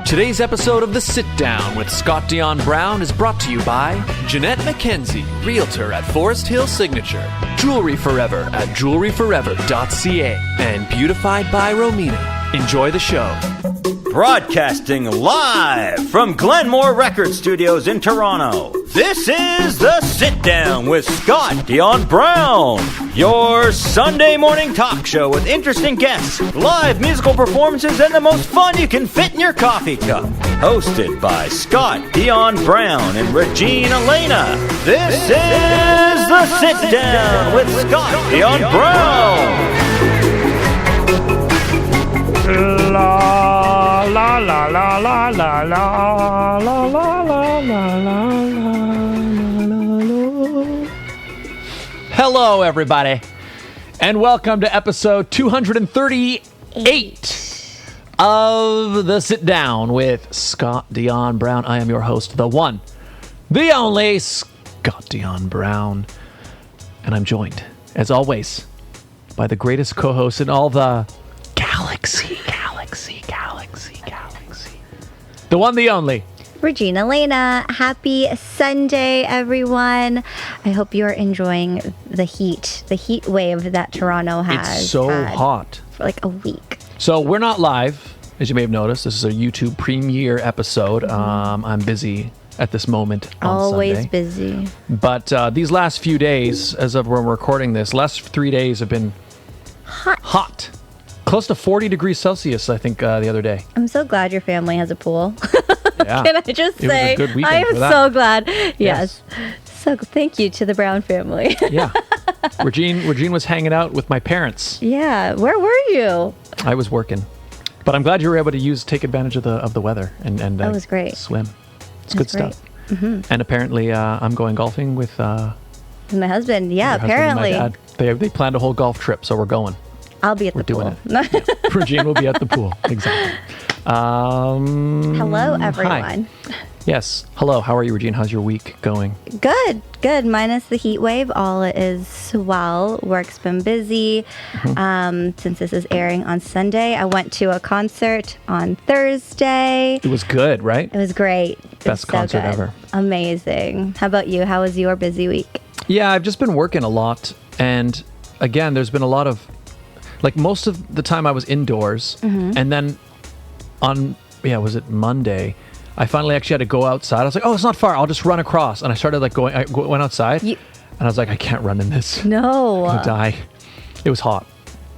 Today's episode of The Sit Down with Scott Dion Brown is brought to you by Jeanette McKenzie, Realtor at Forest Hill Signature, Jewelry Forever at jewelryforever.ca, and Beautified by Romina. Enjoy the show. Broadcasting live from Glenmore Record Studios in Toronto, this is The Sit Down with Scott Dion Brown, your Sunday morning talk show with interesting guests, live musical performances, and the most fun you can fit in your coffee cup. Hosted by Scott Dion Brown and Regine Alaina, this is The Sit Down with Scott Dion Brown. La la la la la la la la la la la la. Hello, everybody, and welcome to episode 238 of The Sit Down with Scott Dion Brown. I am your host, the one, the only Scott Dion Brown, and I'm joined, as always, by the greatest co-host in all the galaxy. The one, the only. Regine Alaina. Happy Sunday, everyone. I hope you're enjoying the heat wave that Toronto has. It's so hot. For like a week. So we're not live, as you may have noticed. This is a YouTube premiere episode. I'm busy at this moment on Always Sunday. busy. But these last few days, as of when we're recording this, last 3 days have been hot. Close to 40 degrees Celsius, I think, the other day. I'm so glad your family has a pool. Yeah. Can I just It was say, a good weekend I am for that. so glad. Yes. So thank you to the Brown family. Yeah. Regine was hanging out with my parents. Yeah. Where were you? I was working. But I'm glad you were able to take advantage of the weather and That was great. swim. It's good Great. stuff. Mm-hmm. And apparently I'm going golfing with My husband. Yeah, your husband and apparently. my dad. They planned a whole golf trip, so we're going. I'll be at We're the doing pool. it. Regine will be at the pool. Exactly. Hello, everyone. Hi. Yes. Hello. How are you, Regine? How's your week going? Good. Minus the heat wave, all is well. Work's been busy. Since this is airing on Sunday, I went to a concert on Thursday. It was good, right? It was great. It was Best concert good. ever. Amazing. How about you? How was your busy week? Yeah, I've just been working a lot. And again, there's been a lot of, like, most of the time I was indoors. And then was it Monday? I finally actually had to go outside. I was like, oh, it's not far. I'll just run across. And I started I went outside and I was like, I can't run in this. No. I'm gonna die. It was hot.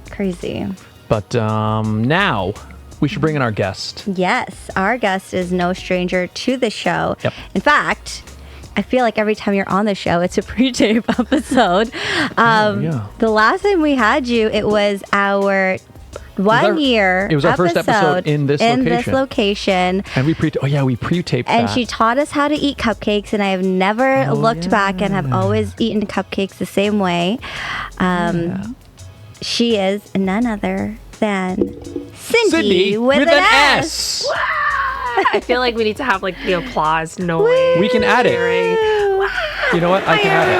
Crazy. But now we should bring in our guest. Yes. Our guest is no stranger to the show. Yep. In fact, I feel like every time you're on the show, it's a pre-tape episode. The last time we had you, it was our 1 year. It was our first episode in this location. And we pre-taped And that. she taught us how to eat cupcakes, and I have never looked back and have always eaten cupcakes the same way. She is none other than Sindy with an S. I feel like we need to have like the applause noise. We can add it. You know what? I can add it.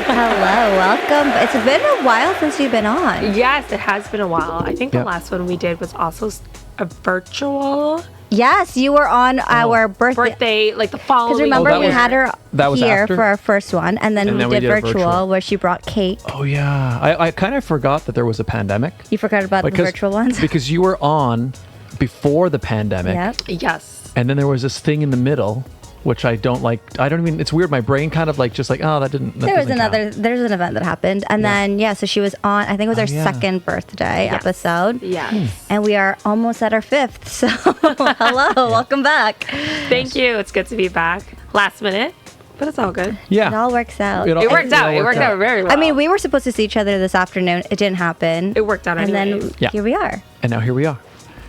Hello, welcome. It's been a while since you've been on. Yes, it has been a while. I think the last one we did was also a virtual Yes, you were on our birthday, like the following. Because remember, we year. had her here after? for our first one, and then we did virtual where she brought cake. Oh yeah, I kind of forgot that there was a pandemic. You forgot about the virtual ones? Because you were on before the pandemic. Yep. Yes. And then there was this thing in the middle, which I don't like. It's weird. My brain kind of just like, oh, that didn't. There's an event that happened. And then, so she was on, I think it was our second birthday episode. Yes. And we are almost at our fifth. So, hello, welcome back. Thank you. It's good to be back. Last minute, but it's all good. Yeah. It all works out. It worked out. It worked out very well. I mean, we were supposed to see each other this afternoon. It didn't happen. It worked out anyway. And then here we are. And now here we are.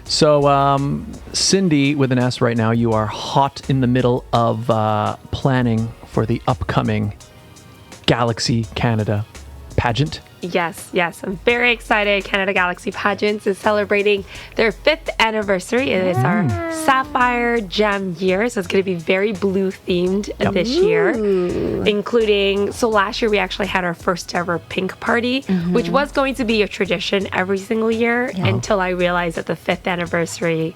So, Sindy with an S right now, you are hot in the middle of planning for the upcoming Galaxy Canada pageant. Yes, yes. I'm very excited. Canada Galaxy Pageants is celebrating their 5th anniversary. It is our Sapphire Gem year, so it's going to be very blue themed this year, including, so last year we actually had our first ever pink party, which was going to be a tradition every single year until I realized that the 5th anniversary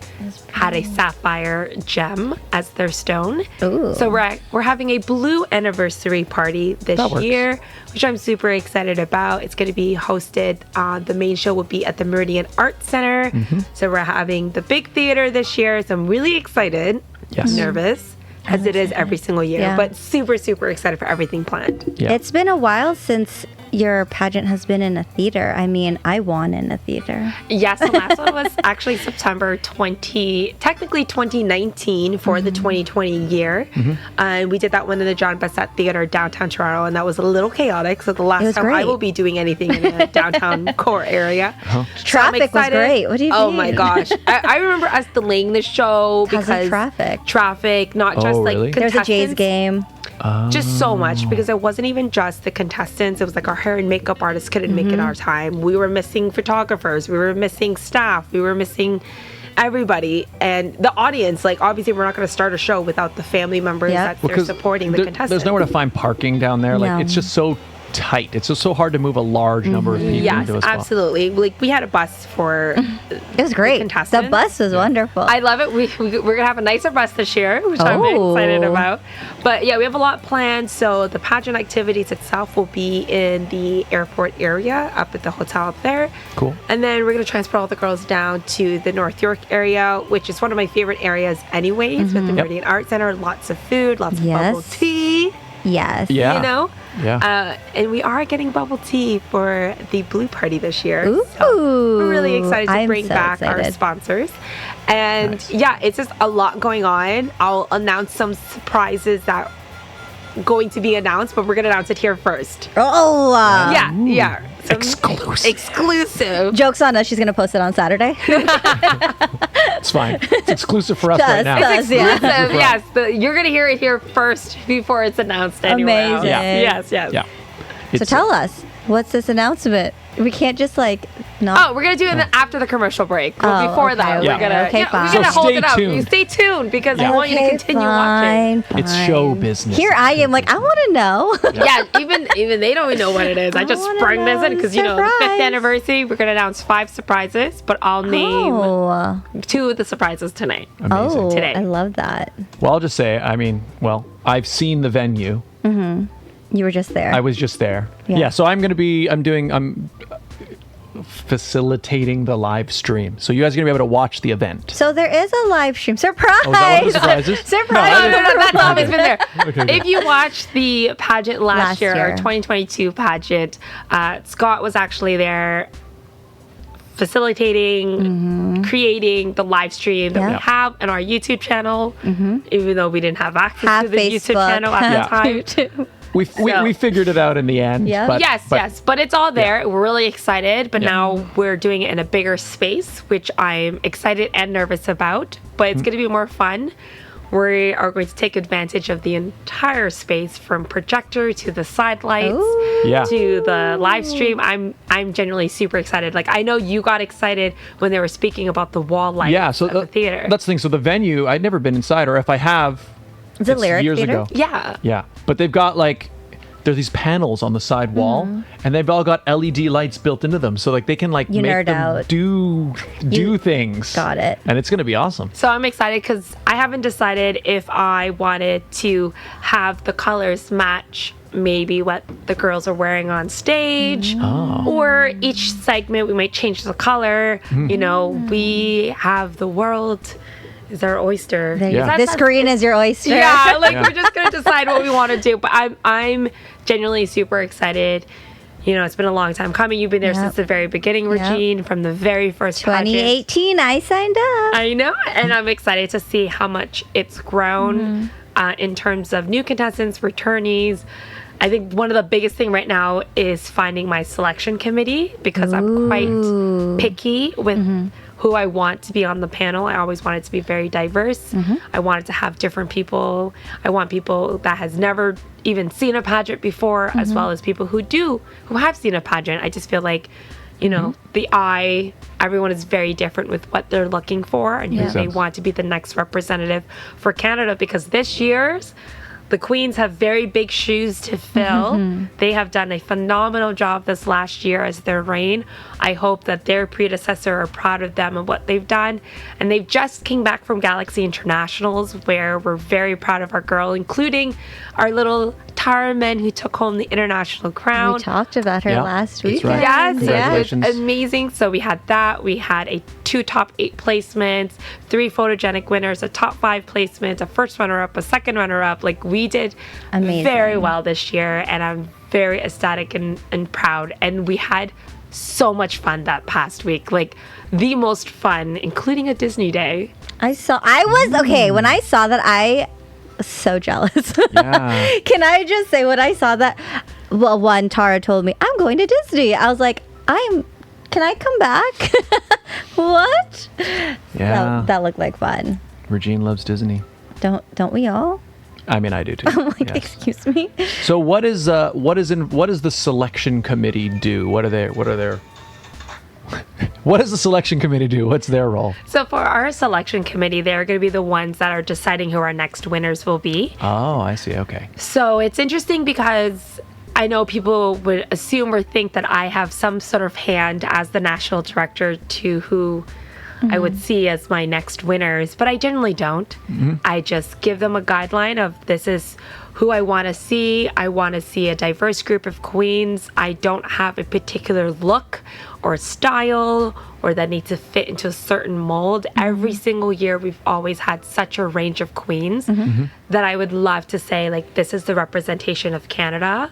had a sapphire gem as their stone. Ooh. So we're having a blue anniversary party this year, which I'm super excited about. It's going to be hosted, the main show will be at the Meridian Arts Center. So we're having the big theater this year, so I'm really excited. Yes. Nervous, as it is every single year, but super, super excited for everything planned. Yeah. It's been a while since your pageant has been in a theater. I mean, I won in a theater. Yes, the last one was actually September 2019 for the 2020 year. And we did that one in the John Bassett Theater downtown Toronto, and that was a little chaotic. So the last time I will be doing anything in the downtown core area. Traffic was great. What do you Oh mean? my gosh. I remember us delaying the show because traffic, not just like really? contestants. There's a Jays game. Just so much, because it wasn't even just the contestants. It was like our hair and makeup artists couldn't make it our time. We were missing photographers. We were missing staff. We were missing everybody. And the audience, like, obviously we're not going to start a show without the family members that they're supporting the contestants. There's nowhere to find parking down there. Like, it's just so tight. It's just so hard to move a large number of people into a spot. Yes, absolutely. Like, we had a bus for It was great. The bus was wonderful. I love it. We're going to have a nicer bus this year, which I'm excited about. But yeah, we have a lot planned. So the pageant activities itself will be in the airport area up at the hotel up there. Cool. And then we're going to transport all the girls down to the North York area, which is one of my favorite areas anyways, with the Meridian Arts Center. Lots of food, lots of bubble tea. Yes. Yeah. You know? Yeah. And we are getting bubble tea for the Blue Party this year. Ooh. So we're really excited to bring so back our sponsors. And yeah, it's just a lot going on. I'll announce some surprises that going to be announced, but we're going to announce it here first. Oh. Yeah. Some exclusive. Joke's on us. She's going to post it on Saturday. It's fine. It's exclusive for us right now. It's exclusive, yes. You're going to hear it here first before it's announced anywhere else. Amazing. Yes. Yeah. So tell us, what's this announcement? We can't just like not. Oh, we're going to do it after the commercial break. But before that, we're going to fine. we're gonna hold it up. Tuned. You stay tuned because I want you to continue watching. Fine. It's show business. Here I am, like, I want to know. Yeah, even they don't even know what it is. I just sprung this in because, you know, the 5th anniversary, we're going to announce 5 surprises, but I'll name 2 of the surprises tonight. Amazing. Today. I love that. Well, I'll just say, I've seen the venue. You were just there. I was just there. Yeah, so I'm facilitating the live stream. So you guys are going to be able to watch the event. So there is a live stream. Surprise! Oh, is that one of the surprises? Surprise! No, that's always been there. Okay. If you watched the pageant last year, our 2022 pageant, Scott was actually there facilitating, creating the live stream that we have on our YouTube channel, even though we didn't have access to the YouTube channel at the time. We figured it out in the end. Yeah. Yes, but it's all there. We're really excited, but now we're doing it in a bigger space, which I'm excited and nervous about, but it's going to be more fun. We are going to take advantage of the entire space, from projector to the side lights to the live stream. I'm genuinely super excited. Like, I know you got excited when they were speaking about the wall lights at the theater. That's the thing. So the venue, I'd never been inside, or if I have, Is it Lyric years Theater? ago. Yeah. But they've got there's these panels on the side wall, and they've all got LED lights built into them, so they can You make nerd them out. do things. Got it. And it's gonna be awesome. So I'm excited because I haven't decided if I wanted to have the colors match maybe what the girls are wearing on stage, or each segment we might change the color. You know, we have the world is our oyster. The screen is your oyster. Yeah, we're just gonna decide what we want to do. But I'm genuinely super excited. You know, it's been a long time coming. You've been there since the very beginning, Regine, from the very first 2018, pageant. I signed up. I know, and I'm excited to see how much it's grown in terms of new contestants, returnees. I think one of the biggest thing right now is finding my selection committee, because I'm quite picky with who I want to be on the panel. I always want it to be very diverse. I want it to have different people. I want people that has never even seen a pageant before, as well as people who have seen a pageant. I just feel like, you know, everyone is very different with what they're looking for and who they want to be the next representative for Canada, because this year's the Queens have very big shoes to fill. They have done a phenomenal job this last year as their reign. I hope that their predecessor are proud of them and what they've done. And they've just came back from Galaxy Internationals, where we're very proud of our girl, including our little Tara Men, who took home the international crown. We talked about her last week. right. Yes, it was amazing. So we had that. We had 2 top 8 placements, 3 photogenic winners, a top 5 placement, a first runner-up, a second runner-up. Like, we did very well this year, and I'm very ecstatic and proud. And we had so much fun that past week, like the most fun, including a Disney day. When I saw that, I was so jealous. Yeah. Can I just say, when I saw that, well, one, Tara told me, I'm going to Disney. I was like, can I come back? What? Yeah. That looked like fun. Regine loves Disney. Don't we all? I mean, I do too. I'm like, yes. excuse me. So what does the selection committee do? What does the selection committee do? What's their role? So for our selection committee, they're going to be the ones that are deciding who our next winners will be. Oh, I see. Okay. So it's interesting because I know people would assume or think that I have some sort of hand as the national director to who I would see as my next winners, but I generally don't. I just give them a guideline of, this is who I want to see. I want to see a diverse group of queens. I don't have a particular look or style or that needs to fit into a certain mold. Every single year, we've always had such a range of queens that I would love to say, like, this is the representation of Canada,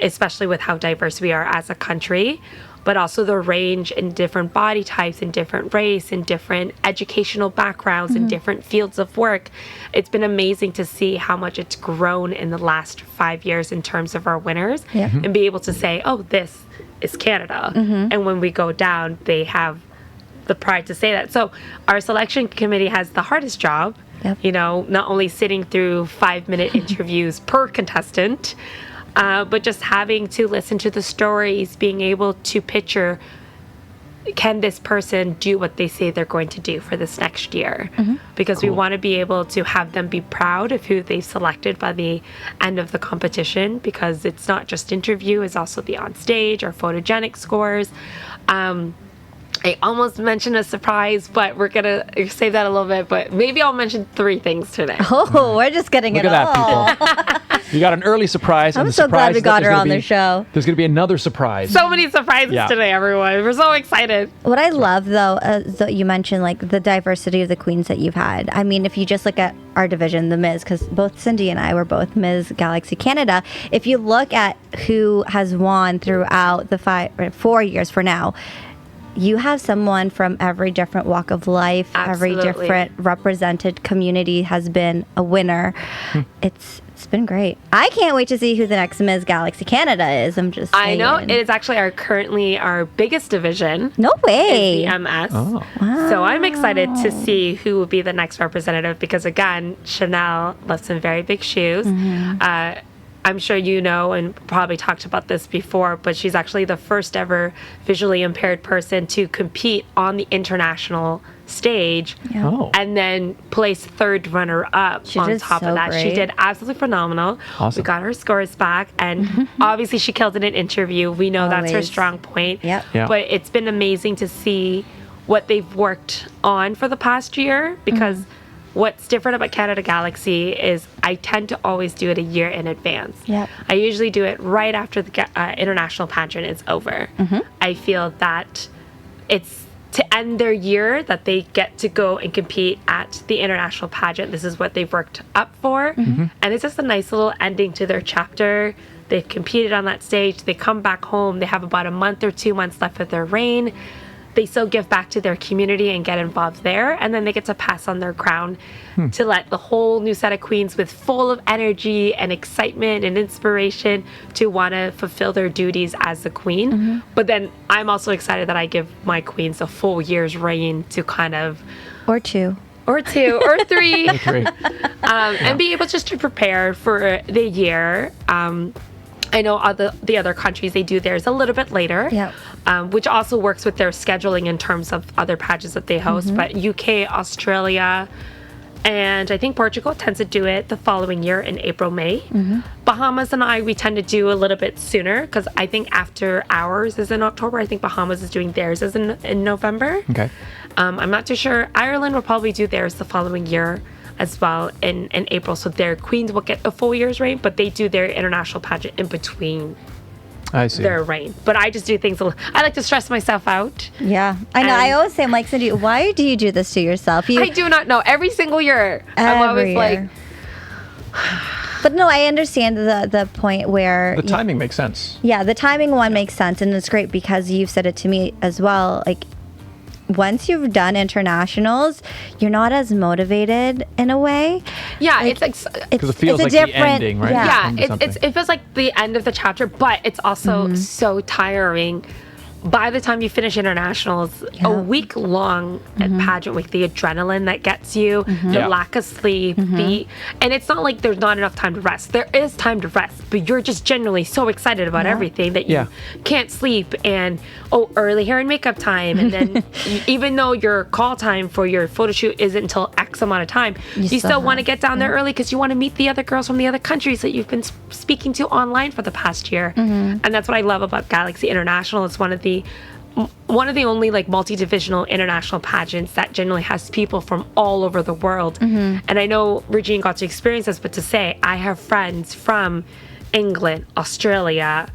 especially with how diverse we are as a country, but also the range in different body types and different race and different educational backgrounds and different fields of work. It's been amazing to see how much it's grown in the last 5 years in terms of our winners, and be able to say, oh, this is Canada. And when we go down, they have the pride to say that. So our selection committee has the hardest job, you know, not only sitting through 5-minute interviews per contestant, but just having to listen to the stories, being able to picture, can this person do what they say they're going to do for this next year? Because we want to be able to have them be proud of who they've selected by the end of the competition, because it's not just interview, it's also the on stage, our photogenic scores. I almost mentioned a surprise, but we're going to save that a little bit. But maybe I'll mention 3 things today. Oh, we're just getting Look it at all. that, people. You got an early surprise. I'm and the so glad surprise we is that got her there's on gonna the show. There's going to be another surprise. So many surprises Yeah. today, everyone. We're so excited. What I love, though, you mentioned, like, the diversity of the queens that you've had. I mean, if you just look at our division, the Ms., because both Sindy and I were both Ms. Galaxy Canada. If you look at who has won throughout the 4 years for now, you have someone from every different walk of life, Absolutely. every different represented community has been a winner. It's been great. I can't wait to see who the next Ms. Galaxy Canada is. I'm just saying. I know. It is actually currently our biggest division. No way. Is the MS. Oh. Wow. So I'm excited to see who will be the next representative, because, again, Chanel left some very big shoes. I'm sure you know and probably talked about this before, but she's actually the first ever visually impaired person to compete on the international stage, Oh. and then place 3rd runner-up She on did top so of that. She great. did absolutely phenomenal. Awesome. We got her scores back, and obviously she killed it in an interview. We know that's her Always. strong point. Yep. Yeah. But it's been amazing to see what they've worked on for the past year, because what's different about Canada Galaxy is I tend to always do it a year in advance. Yep. I usually do it right after the international pageant is over. I feel that it's to end their year that they get to go and compete at the international pageant. This is what they've worked up for. And it's just a nice little ending to their chapter. They've competed on that stage. They come back home. They have about a month or 2 months left of their reign. they still give back to their community and get involved there, and then they get to pass on their crown to let the whole new set of queens with full of energy and excitement and inspiration to want to fulfill their duties as the queen. But then I'm also excited that I give my queens a full year's reign to kind of Or two. or two or three Great. and be able just to prepare for the year. I know the other countries, they do theirs a little bit later, which also works with their scheduling in terms of other pageants that they host. But UK, Australia, and I think Portugal tends to do it the following year in April, May. Bahamas and we tend to do a little bit sooner because I think after ours is in October. I think Bahamas is doing theirs is in November. Okay. I'm not too sure. Ireland will probably do theirs the following year as well in April. So their queens will get a full year's reign, but they do their international pageant in between I see. their reign. But I just do things, I like to stress myself out. Yeah. I know. I always say, I'm like, Cindy, why do you do this to yourself? I do not know. Every single year, I'm always like... But no, I understand the point where... The timing makes sense. Yeah, the timing one makes sense. And it's great because you've said it to me as well. Like, once you've done internationals, you're not as motivated in a way. Yeah, like, it's like... Because it feels like the ending, right? Yeah, it feels like the end of the chapter, but it's also so tiring. By the time you finish internationals, a week long at pageant week, the adrenaline that gets you, the lack of sleep, and it's not like there's not enough time to rest. There is time to rest, but you're just generally so excited about everything that you can't sleep. And early hair and makeup time, and then even though your call time for your photo shoot isn't until X amount of time, you still want to get down there early because you want to meet the other girls from the other countries that you've been speaking to online for the past year. And that's what I love about Galaxy International. It's one of the only like multi-divisional international pageants that generally has people from all over the world. And I know Regine got to experience this, but to say I have friends from England, Australia,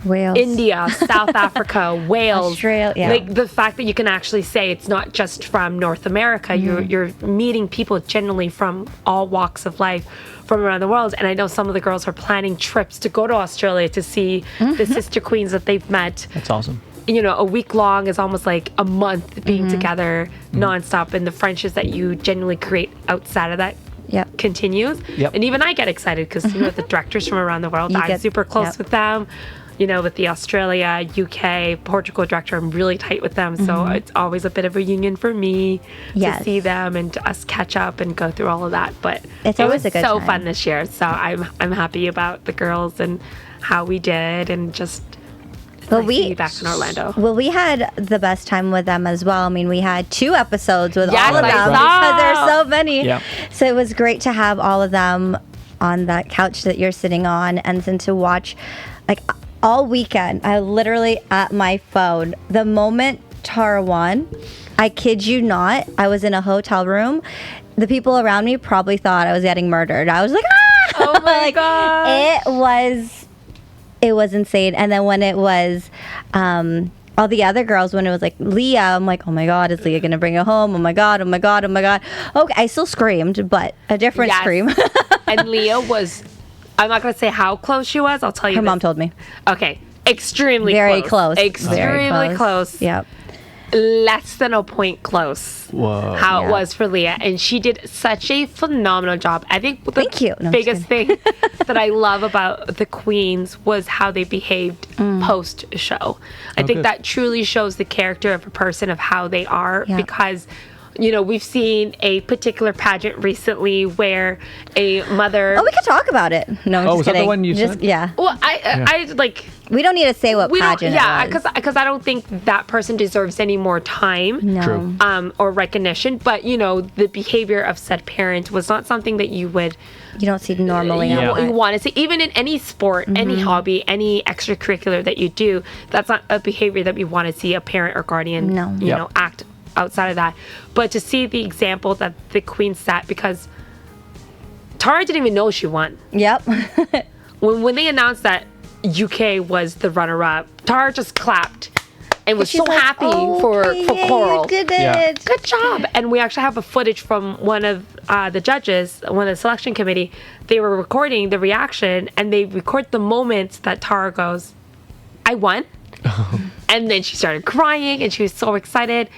Wales, India, South Africa, Wales, Australia. Like the fact that you can actually say it's not just from North America. You're meeting people generally from all walks of life from around the world. And I know some of the girls are planning trips to go to Australia to see the sister queens that they've met. That's awesome. You know, a week long is almost like a month being together nonstop, and the friendships that you genuinely create outside of that continues. And even I get excited because you know the directors from around the world, I'm super close with them. You know, with the Australia, UK, Portugal director, I'm really tight with them. So it's always a bit of a reunion for me to see them and to us catch up and go through all of that. But it was a good so time. fun this year. So I'm happy about the girls and how we did, and just nice to be back in Orlando. Well, we had the best time with them as well. I mean, we had 2 episodes with all of them saw. because there's so many. Yeah. So it was great to have all of them on that couch that you're sitting on, and then to watch, like, all weekend, I literally at my phone, the moment Tara won, I kid you not, I was in a hotel room. The people around me probably thought I was getting murdered. I was like, ah! Oh my like, God. It was insane. And then when it was all the other girls, when it was like Leah, I'm like, oh my God, is Leah going to bring it home? Oh my God, oh my God, oh my God. Okay, I still screamed, but a different scream. And Leah was, I'm not going to say how close she was. I'll tell you. Her mom told me. Okay. Extremely Very close. close. Extremely Very close. Yep. Less than a point close. Whoa. How it was for Leah. And she did such a phenomenal job. I think the biggest thing that I love about the queens was how they behaved post-show. I think that truly shows the character of a person, of how they are, because you know, we've seen a particular pageant recently where a mother... Oh, we could talk about it. No, I'm just was kidding. that the one you said? Yeah. Well, I like... We don't need to say what pageant it was. because I don't think that person deserves any more time. No. True. Or recognition. But, you know, the behavior of said parent was not something that you would... You don't see normally. You want to see, even in any sport, any hobby, any extracurricular that you do, that's not a behavior that we want to see a parent or guardian, you know, act outside of that. But to see the example that the queen set, because Tara didn't even know she won. Yep. when they announced that UK was the runner-up, Tara just clapped and was so happy for Coral. You did it. Good job. And we actually have a footage from one of the judges, one of the selection committee. They were recording the reaction, and they record the moment that Tara goes, I won. And then she started crying, and she was so excited.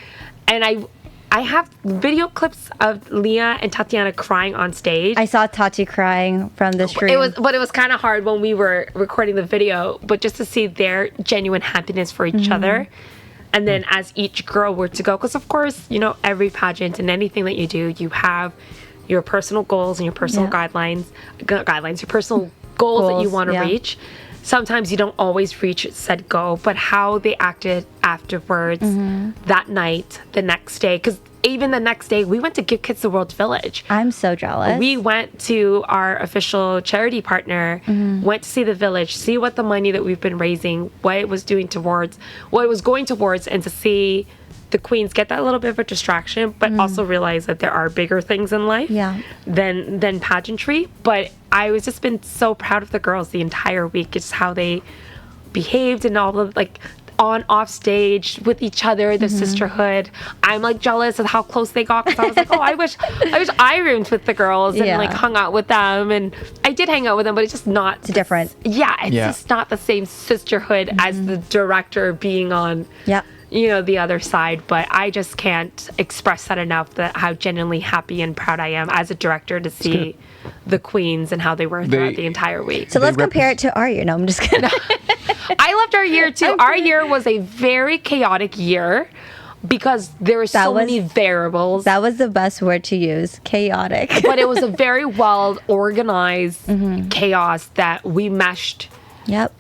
And I have video clips of Leah and Tatiana crying on stage. I saw Tati crying from the stream. It was kind of hard when we were recording the video, but just to see their genuine happiness for each other. And then as each girl were to go, because of course, you know, every pageant and anything that you do, you have your personal goals and your personal guidelines, your personal goals that you want to reach. Sometimes you don't always reach said goal, but how they acted afterwards, that night, the next day, because even the next day, we went to Give Kids the World Village. I'm so jealous. We went to our official charity partner, went to see the village, see what the money that we've been raising, what it was going towards, and to see the queens get that little bit of a distraction, but also realize that there are bigger things in life than pageantry. But I was just been so proud of the girls the entire week, just how they behaved and all the like on off stage with each other, the sisterhood. I'm like jealous of how close they got, because I was like, oh, I wish I roomed with the girls and like hung out with them, and I did hang out with them, but it's just not. It's different. It's just not the same sisterhood as the director being on. You know, the other side. But I just can't express that enough, that how genuinely happy and proud I am as a director to see the queens and how they were throughout the entire week. So let's compare it to our year. No, I'm just kidding. I loved our year too. Our year was a very chaotic year because there were so many variables. That was the best word to use, chaotic. But it was a very well organized chaos that we meshed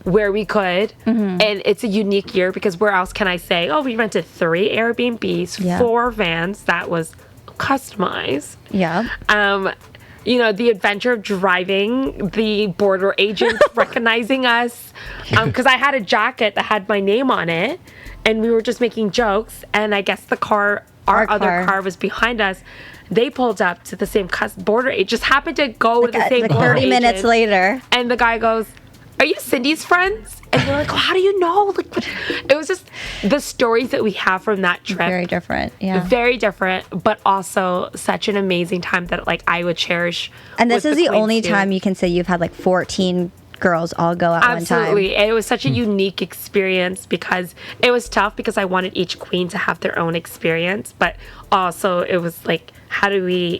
where we could. And it's a unique year because where else can I say, oh, we rented 3 Airbnbs, 4 vans that was customized. You know, the adventure of driving, the border agent recognizing us, because I had a jacket that had my name on it, and we were just making jokes, and I guess the car, our other car was behind us. They pulled up to the same border agent, just happened to go to the same border 30 minutes later. And the guy goes, are you Cindy's friends? And they're like, oh, how do you know? Like, it was just the stories that we have from that trip. Very different, Very different, but also such an amazing time that like I would cherish. And this is the only time you can say you've had like 14 girls all go at one time. Absolutely. It was such a unique experience because it was tough because I wanted each queen to have their own experience, but also it was like, how do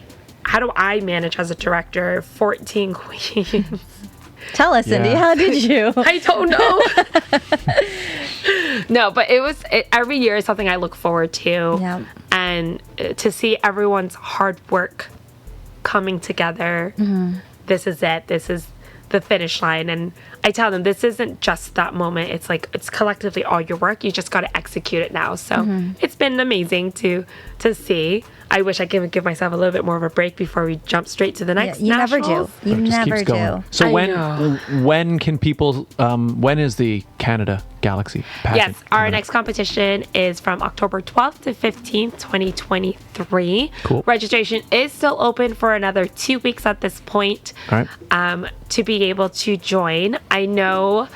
I manage as a director 14 queens? Tell us, Cindy, how did you? I don't know. No, but every year is something I look forward to. And to see everyone's hard work coming together. This is it. This is the finish line. And I tell them, this isn't just that moment. It's like, it's collectively all your work. You just got to execute it now. So it's been amazing to see. I wish I could give myself a little bit more of a break before we jump straight to the next nationals. Never do. You never do. So when can people, when is the Canada Galaxy Pageant? Yes, our next competition is from October 12th to 15th, 2023. Cool. Registration is still open for another 2 weeks at this point. All right. To be able to join. I know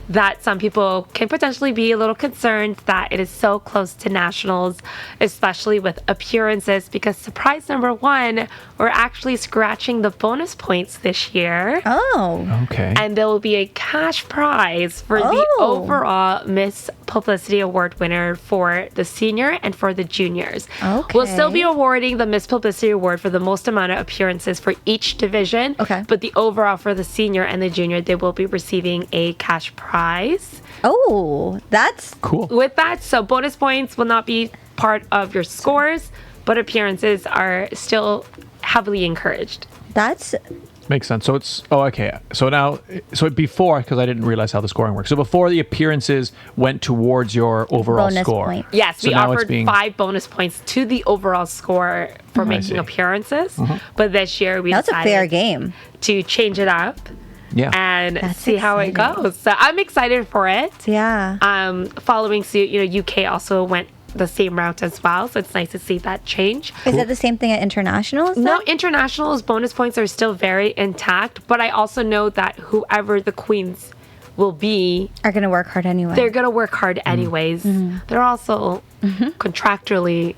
that some people can potentially be a little concerned that it is so close to nationals, especially with appearances, because surprise number 1, we're actually scratching the bonus points this year. Oh. Okay. And there will be a cash prize for the overall Miss Publicity Award winner for the senior and for the juniors. Okay. We'll still be awarding the Miss Publicity Award for the most amount of appearances for each division. Okay. But the overall for the senior and the junior, they will be receiving a cash prize. Oh, that's cool. With that, so bonus points will not be part of your scores, but appearances are still heavily encouraged. That's makes sense. So it's okay. So before, because I didn't realize how the scoring works. So before, the appearances went towards your overall bonus score. Point. Yes, so we offered 5 bonus points to the overall score for making appearances. But this year we that's decided a fair game to change it up. And that's see how it goes. So I'm excited for it. Yeah. Following suit, UK also went the same route as well, so it's nice to see that change. Is that the same thing at internationals? No, internationals bonus points are still very intact, but I also know that whoever the queens will be are going to work hard anyway. They're going to work hard anyways. They're also contractually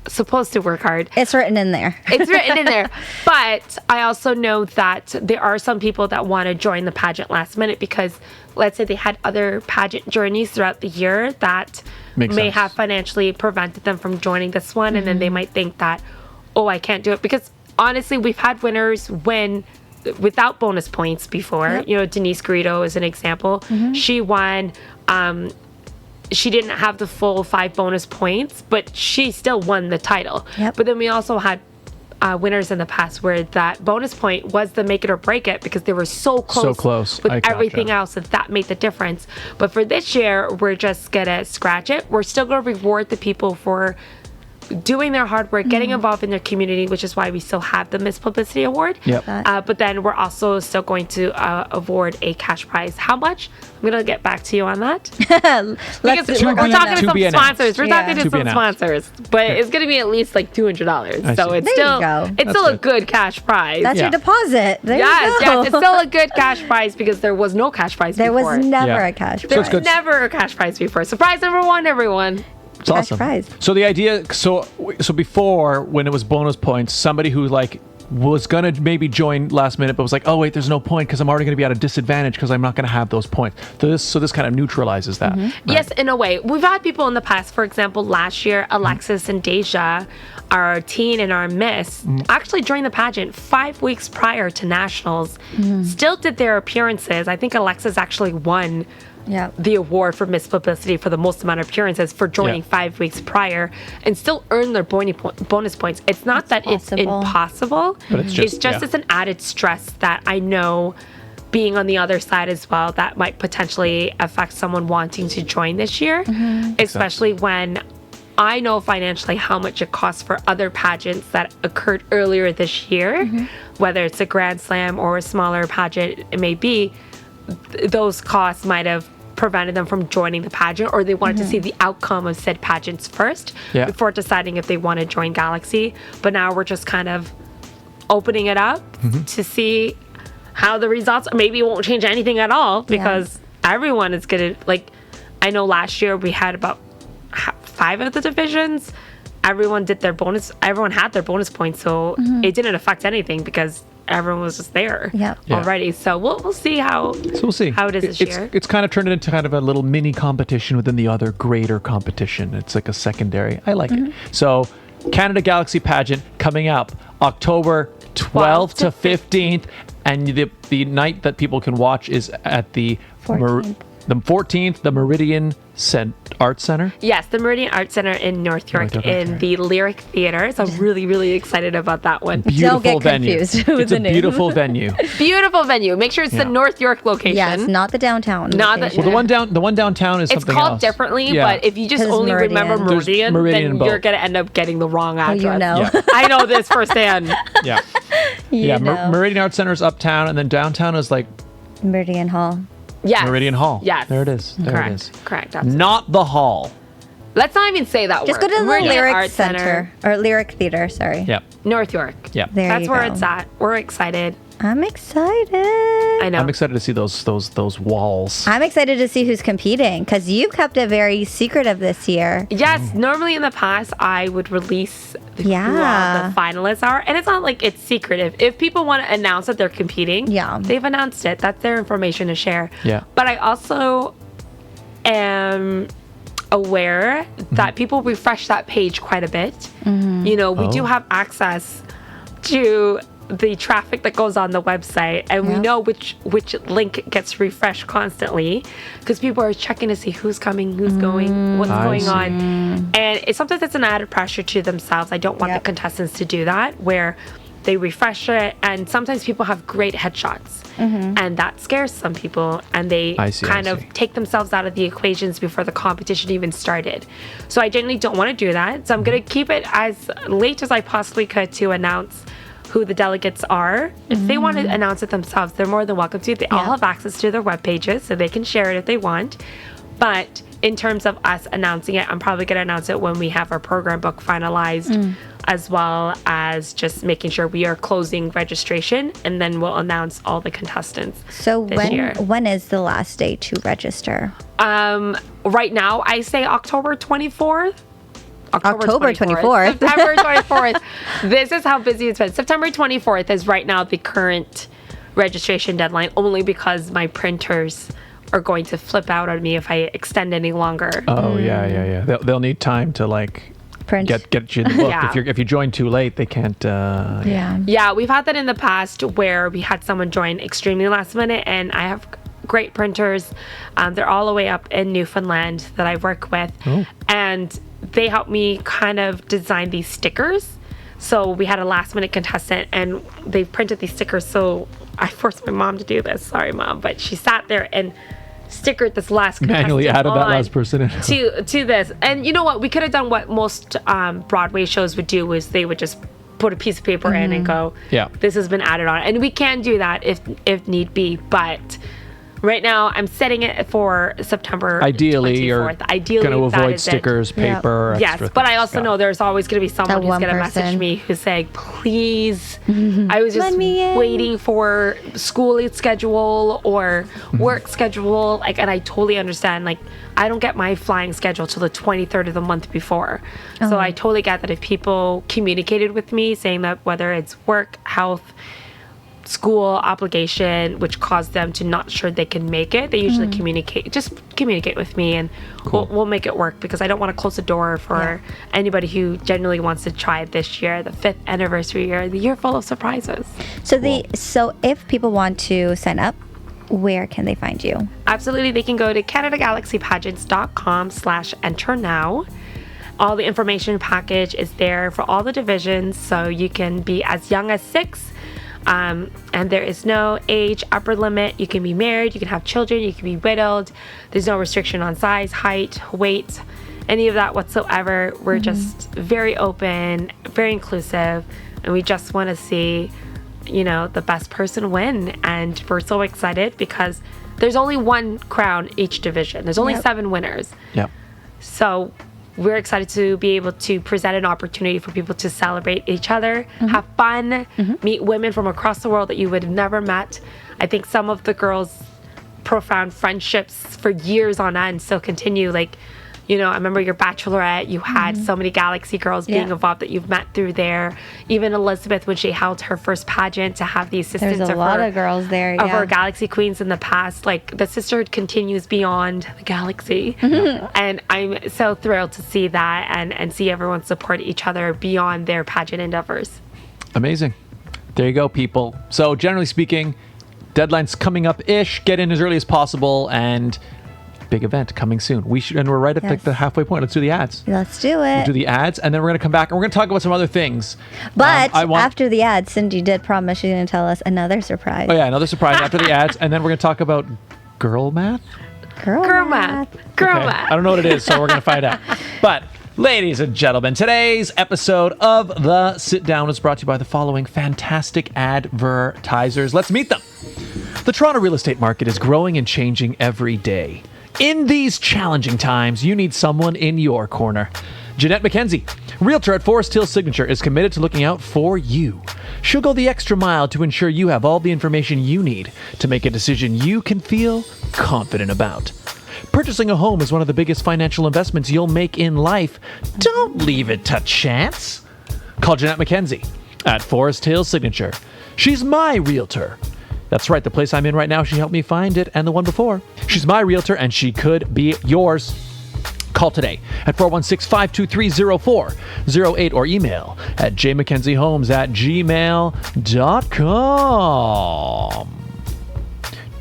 supposed to work hard. It's written in there. It's written in there. But I also know that there are some people that want to join the pageant last minute because let's say they had other pageant journeys throughout the year that Makes may sense. have financially prevented them from joining this one. And then they might think that, oh, I can't do it. Because honestly, we've had winners win without bonus points before. Yep. You know, Denise Garrido is an example. She won. She didn't have the full 5 bonus points, but she still won the title. Yep. But then we also had winners in the past where that bonus point was the make it or break it because they were so close, with I gotcha. everything else that made the difference. But for this year, we're just gonna scratch it. We're still gonna reward the people for doing their hard work, getting involved in their community, which is why we still have the Miss Publicity Award. Yep. But then we're also still going to award a cash prize. How much? I'm going to get back to you on that. Because we're talking to some sponsors. We're talking to some sponsors. But it's going to be at least like $200. So it's still a good cash prize. That's your deposit. There you go. Yes, it's still a good cash prize because there was no cash prize There before. was never a cash prize. There was never a cash prize before. Surprise number 1, everyone. It's awesome. prize. So the idea, so before when it was bonus points, somebody who like was gonna maybe join last minute, but was like, oh wait, there's no point because I'm already gonna be at a disadvantage because I'm not gonna have those points. So this kind of neutralizes that. Right? Yes, in a way. We've had people in the past, for example, last year, Alexis and Deja, our teen and our miss, actually joined the pageant 5 weeks prior to nationals, still did their appearances. I think Alexis actually won the award for Miss Publicity for the most amount of appearances for joining 5 weeks prior and still earn their bonus points. It's not that it's impossible. But it's just it's an added stress that I know being on the other side as well that might potentially affect someone wanting to join this year, especially when I know financially how much it costs for other pageants that occurred earlier this year, whether it's a Grand Slam or a smaller pageant it may be. Those costs might have prevented them from joining the pageant, or they wanted to see the outcome of said pageants first before deciding if they want to join Galaxy. But now we're just kind of opening it up to see how the results, maybe it won't change anything at all because everyone is going to, like, I know last year we had about 5 of the divisions. Everyone had their bonus points, so it didn't affect anything because everyone was just there already. So we'll see how it is this year. It's kind of turned into kind of a little mini competition within the other greater competition. It's like a secondary. I like it. So Canada Galaxy Pageant coming up October 12th to 15th. And the night that people can watch is at the 14th, the Meridian Art Center. Yes, the Meridian Art Center in North York in the Lyric Theater. So I'm really, really excited about that one. Beautiful Don't get venue. confused with It's the a name. beautiful venue. Beautiful venue. Make sure it's the North York location. Yes, not the downtown. Not the- location. Well, the one downtown is It's something called else. differently, Yeah. but if you just 'Cause only Meridian. remember There's Meridian, Meridian then in both. you're going to end up getting the wrong address. you know. Yeah. I know this firsthand. Yeah. You know. Meridian Art Center is uptown, and then downtown is like Meridian Hall. Yes. Meridian Hall. Yes. There it is. There Correct. it is. Correct. Absolutely. Not the hall. Let's not even say that Just word. go to the Meridian Lyric Art Center or Lyric Theater. Sorry. Yeah. North York. Yeah. There That's you where go. it's at. We're excited. I'm excited. I know. I'm excited to see those walls. I'm excited to see who's competing because you kept it very secretive this year. Yes, normally in the past I would release who all the finalists are, and it's not like it's secretive. If people want to announce that they're competing, they've announced it. That's their information to share. Yeah. But I also am aware that people refresh that page quite a bit. You know, we do have access to the traffic that goes on the website, and we know which link gets refreshed constantly because people are checking to see who's coming, who's going, what's going on, and sometimes it's an added pressure to themselves. I don't want the contestants to do that where they refresh it, and sometimes people have great headshots and that scares some people, and they kind of take themselves out of the equations before the competition even started. So I generally don't want to do that, so I'm going to keep it as late as I possibly could to announce who the delegates are. If they want to announce it themselves, they're more than welcome to. They all have access to their web pages, so they can share it if they want. But in terms of us announcing it, I'm probably going to announce it when we have our program book finalized, as well as just making sure we are closing registration, and then we'll announce all the contestants. So when is the last day to register? Right now, I say October 24th. October 24th. September 24th. This is how busy it's been. September 24th is right now the current registration deadline, only because my printers are going to flip out on me if I extend any longer. Oh, yeah. They'll need time to Print. get you the book. Yeah. If you join too late, they can't. Yeah, we've had that in the past where we had someone join extremely last minute, and I have great printers. They're all the way up in Newfoundland that I work with. Oh. And they helped me kind of design these stickers. So we had a last minute contestant and they printed these stickers. So I forced my mom to do this. Sorry, Mom. But she sat there and stickered this last contestant Manually added that on last person in. to this. And you know what? We could have done what most Broadway shows would do, is they would just put a piece of paper in and go, Yeah. this has been added on. And we can do that if need be. But right now, I'm setting it for September Ideally, 24th. you're going to that avoid is it. stickers, paper, Yes, extra but I things. also Got know it. there's always going to be someone That who's one going to message person. me who's saying, please. I was just Let me in. waiting for school schedule or work schedule. And I totally understand. I don't get my flying schedule till the 23rd of the month before. So I totally get that if people communicated with me saying that whether it's work, health, school obligation, which caused them to not sure they can make it, they usually communicate with me, and we'll make it work, because I don't want to close the door for anybody who genuinely wants to try it this year, the 5th anniversary year, the year full of surprises. So if people want to sign up, where can they find you? Absolutely, they can go to CanadaGalaxyPageants.com/enter now. All the information package is there for all the divisions, so you can be as young as 6. And there is no age upper limit. You can be married, you can have children, you can be widowed. There's no restriction on size, height, weight, any of that whatsoever. We're just very open, very inclusive, and we just want to see, the best person win. And we're so excited because there's only one crown each division. There's only 7 winners. Yep. So we're excited to be able to present an opportunity for people to celebrate each other, have fun, meet women from across the world that you would have never met. I think some of the girls' profound friendships for years on end still continue. I remember your bachelorette, you had so many Galaxy girls being involved that you've met through there. Even Elizabeth, when she held her first pageant, to have the assistance There's a lot of girls there. of our Galaxy queens in the past. The sisterhood continues beyond the Galaxy. And I'm so thrilled to see that and see everyone support each other beyond their pageant endeavors. Amazing. There you go, people. So generally speaking, deadline's coming up-ish. Get in as early as possible, and big event coming soon. And we're right at the halfway point. Let's do the ads. Let's do it. We'll do the ads, and then we're going to come back and we're going to talk about some other things. But after the ads, Sindy did promise she's going to tell us another surprise. Oh yeah, another surprise after the ads, and then we're going to talk about girl math. Girl math. Girl Okay. math. I don't know what it is, so we're going to find out. But ladies and gentlemen, today's episode of The Sit Down is brought to you by the following fantastic advertisers. Let's meet them. The Toronto real estate market is growing and changing every day. In these challenging times, you need someone in your corner. Jeanette McKenzie, Realtor at Forest Hill Signature, is committed to looking out for you. She'll go the extra mile to ensure you have all the information you need to make a decision you can feel confident about. Purchasing a home is one of the biggest financial investments you'll make in life. Don't leave it to chance. Call Jeanette McKenzie at Forest Hill Signature. She's my Realtor. That's right, the place I'm in right now, she helped me find it, and the one before. She's my Realtor, and she could be yours. Call today at 416-523-0408 or email at jmckenziehomes@gmail.com.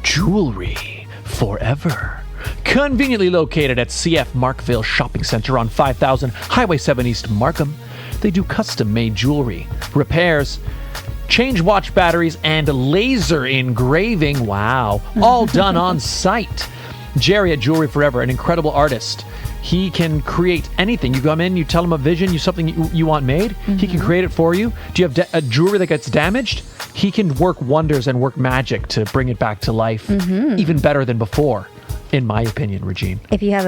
Jewelry forever. Conveniently located at CF Markville Shopping Center on 5000 Highway 7 East Markham. They do custom-made jewelry, repairs, change watch batteries, and laser engraving. Wow. All done on site. Jerry at Jewelry Forever, an incredible artist. He can create anything. You come in, you tell him a vision, something you want made. He can create it for you. Do you have a jewelry that gets damaged? He can work wonders and work magic to bring it back to life, even better than before, in my opinion, Regine. If you have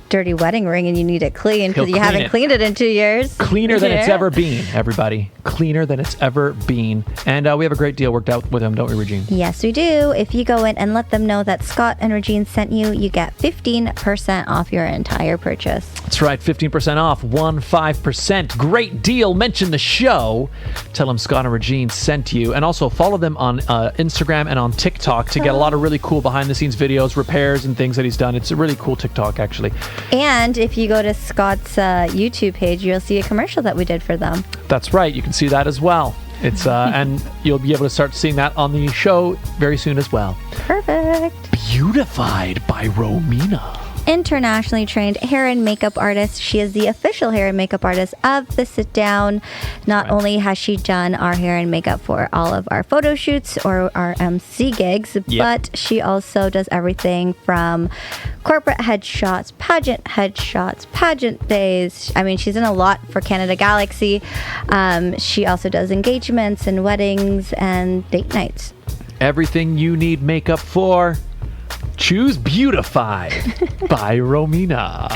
dirty wedding ring and you need it clean because He'll you clean haven't it. cleaned it in 2 years. Cleaner than it's Yeah. ever been, everybody. Cleaner than it's ever been. And we have a great deal worked out with him, don't we, Regine? Yes, we do. If you go in and let them know that Scott and Regine sent you, you get 15% off your entire purchase. That's right, 15% off, 15%. Great deal. Mention the show. Tell them Scott and Regine sent you. And also follow them on Instagram and on TikTok to get a lot of really cool behind-the-scenes videos, repairs, and things that he's done. It's a really cool TikTok, actually. And if you go to Scott's YouTube page, you'll see a commercial that we did for them. That's right. You can see that as well. It's and you'll be able to start seeing that on the show very soon as well. Perfect. Beautified by Romina. Internationally trained hair and makeup artist. She is the official hair and makeup artist of the Sit Down. Not only has she done our hair and makeup for all of our photo shoots or our MC gigs, but she also does everything from corporate headshots, pageant days. I mean, she's done a lot for Canada Galaxy. She also does engagements and weddings and date nights. Everything you need makeup for. Choose Beautified by Romina.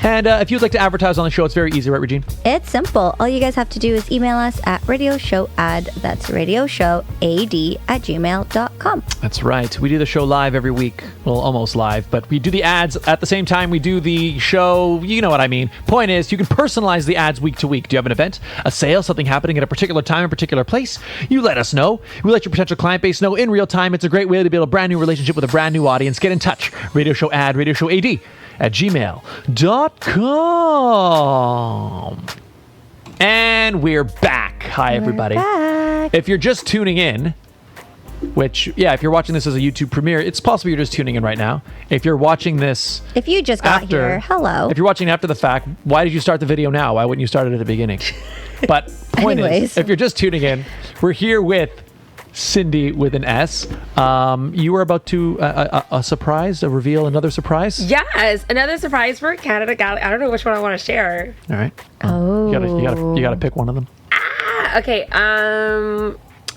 And if you'd like to advertise on the show, it's very easy, right, Regine? It's simple. All you guys have to do is email us at radioshowad, that's radioshowad@gmail.com. That's right. We do the show live every week. Well, almost live, but we do the ads at the same time we do the show. You know what I mean. Point is, you can personalize the ads week to week. Do you have an event, a sale, something happening at a particular time, a particular place? You let us know. We let your potential client base know in real time. It's a great way to build a brand new relationship with a brand new audience. Get in touch. radioshowad at gmail.com. And we're back. Hi, everybody. Back. If you're just tuning in, which, yeah, if you're watching this as a YouTube premiere, it's possible you're just tuning in right now. If you're watching this If you just got after, here, hello. If you're watching after the fact, why did you start the video now? Why wouldn't you start it at the beginning? But point Anyways. is, if you're just tuning in, we're here with Sindy with an S. You were about to a surprise, a reveal, another surprise. Yes, another surprise for Canada Galaxy. I don't know which one I want to share. All right. Oh. You gotta pick one of them. Okay.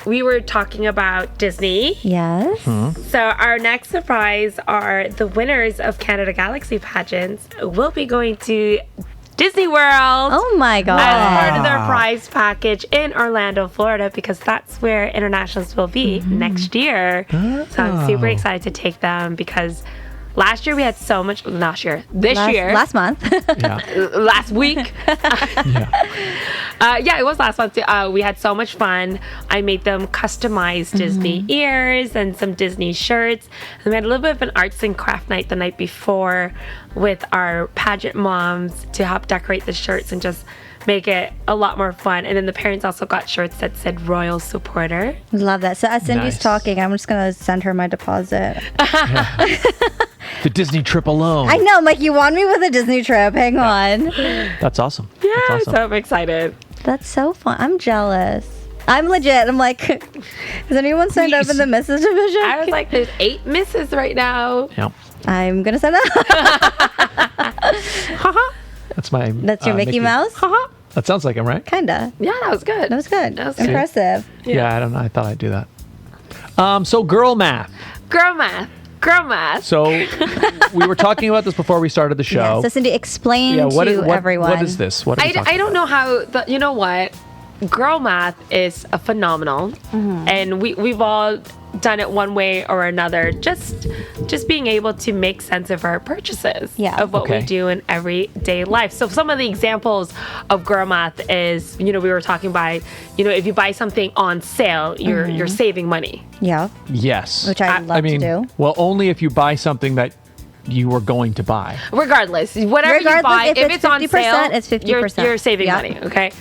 We were talking about Disney. Yes. So our next surprise are the winners of Canada Galaxy Pageants will be going to Disney World. Oh my God. As part of their prize package in Orlando, Florida, because that's where internationals will be next year. So I'm super excited to take them because last year we had so much. Last Last month. Yeah. last week. Yeah, it was last month. We had so much fun. I made them customized Disney ears and some Disney shirts. And we had a little bit of an arts and craft night the night before with our pageant moms to help decorate the shirts and just make it a lot more fun. And then the parents also got shirts that said Royal Supporter. Love that. So as Cindy's Nice. talking, I'm just going to send her my deposit. The Disney trip alone. I know. I'm like, you want me with a Disney trip? Hang on. That's awesome. Yeah, That's awesome. so I'm excited. That's so fun. I'm jealous. I'm legit. I'm like, has anyone signed up in the Mrs. division? I was like, there's 8 misses right now. Yeah. I'm going to sign up. That's my. That's your Mickey Mouse? That sounds like him, right? Kinda. Yeah, that was good. That was good. That was good. Impressive. Yeah, I don't know. I thought I'd do that. So girl math. Girl math. So we were talking about this before we started the show. Yeah, so Cindy, explain what to is, everyone. What is this? What are we talking I don't know how, you know what? Girl math is a phenomenal. And we've all done it one way or another. Just being able to make sense of our purchases. Yeah. Of what we Okay. do in everyday life. So some of the examples of girl math is, we were talking about, if you buy something on sale, you're saving money. Yeah, Yes. which I love to do. Well, only if you buy something that you were going to buy. Regardless, whatever you Regardless, buy, if it's it's on 50%, sale, it's 50%. You're saving Yeah. money, okay?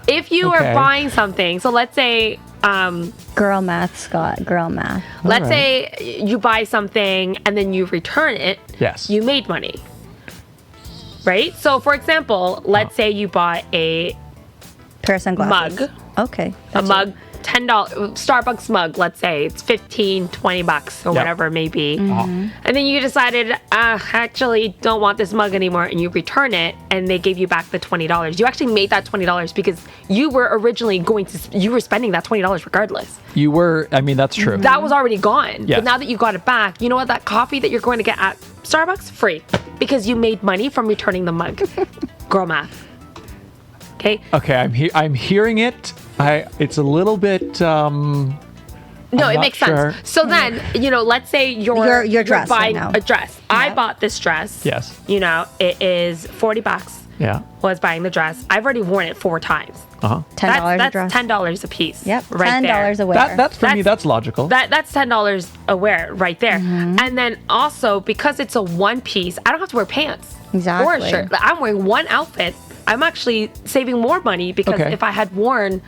If you Okay. are buying something, so let's say, Girl math, Scott. Girl math. let's right. say you buy something and then you return it, Yes. you made money. Right? So for example, let's say you bought a Pair of sunglasses. mug, Okay. a mug, $10 Starbucks mug, let's say it's $15, $20 or Yeah. whatever it may be. Mm-hmm. And then you decided, actually don't want this mug anymore, and you return it and they gave you back the $20. You actually made that $20 because you were originally you were spending that $20 regardless. You were. I mean, that's true. That was already gone. Yeah. But now that you got it back, you know what? That coffee that you're going to get at Starbucks, free. because you made money from returning the mug. Girl math. Okay. Okay, I'm hearing it. It's a little bit. No, it makes sense. So then, let's say you're dress buying right now. a dress. Yeah. I bought this dress. Yes. It is $40. Yeah. Was buying the dress. I've already worn it 4 times. Uh-huh. $10 a dress. That's $10 a piece. Yep. Right $10 there. a wear. That's for me. That's logical. That's $10 a wear right there. And then also because it's a one piece, I don't have to wear pants Exactly. or a shirt. I'm wearing one outfit. I'm actually saving more money because Okay. if I had worn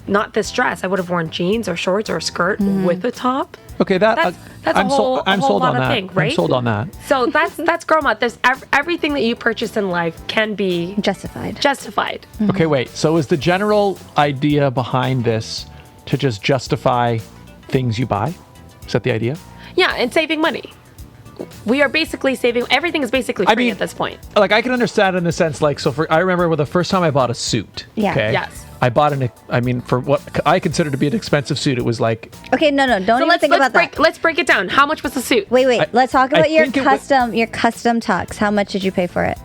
not this dress, I would have worn jeans or shorts or a skirt with a top. Okay, That's I'm a whole, I'm a whole sold lot on of that. thing, right? I'm sold on that. So that's girl math. There's everything that you purchase in life can be Justified. justified. Okay, wait. So is the general idea behind this to just justify things you buy? Is that the idea? Yeah, and saving money. We are basically saving. Everything is basically free at this point. Like I can understand in the sense, like, I remember the first time I bought a suit. Yeah. Okay. Yes. I bought for what I consider to be an expensive suit, it was like Okay, no, don't So even think about that. Let's break it down. How much was the suit? Wait. Let's talk about your think it was- custom tux. How much did you pay for it?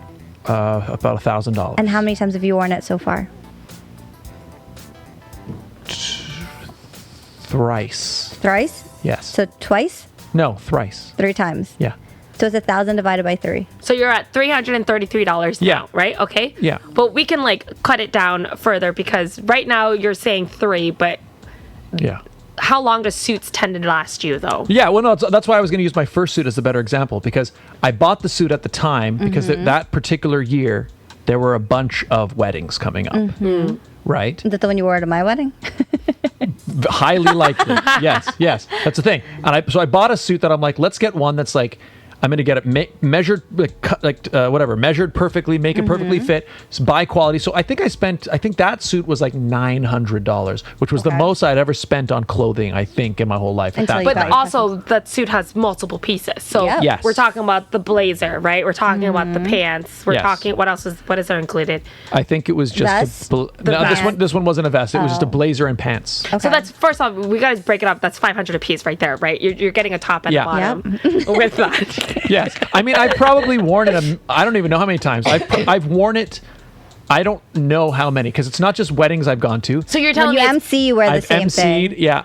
about $1,000. And how many times have you worn it so far? Thrice. Thrice? Yes. So twice? No, thrice. 3 times. Yeah. So it's 1,000 divided by 3. So you're at $333 now, Yeah. right? Okay. Yeah. But we can cut it down further because right now you're saying 3, but Yeah. how long do suits tend to last you though? Yeah, well, no, that's why I was going to use my first suit as a better example because I bought the suit at the time because that particular year there were a bunch of weddings coming up, right? Is that the one you wore to my wedding? Highly likely, yes, that's the thing. And so I bought a suit that I'm like, let's get one that's like, I'm going to get it measured, measured perfectly, make it perfectly fit, buy quality. So I think that suit was like $900, which was the Okay. most I'd ever spent on clothing, I think, in my whole life. Until you But got your also that suit has multiple pieces. So Yep. Yes. we're talking about the blazer, right? We're talking about the pants. We're Yes. talking what is there included? I think it was just Vest? no, vest. this one wasn't a vest. It was just a blazer and pants. Okay. So that's first off, we gotta break it up. That's $500 a piece right there, right? You're getting a top and Yeah. a bottom with that. Yes. I mean, I've probably worn it. I don't even know how many times. I've worn it. I don't know how many because it's not just weddings I've gone to. So you're when telling you me MC, you wear the I've same emceed. thing. Yeah.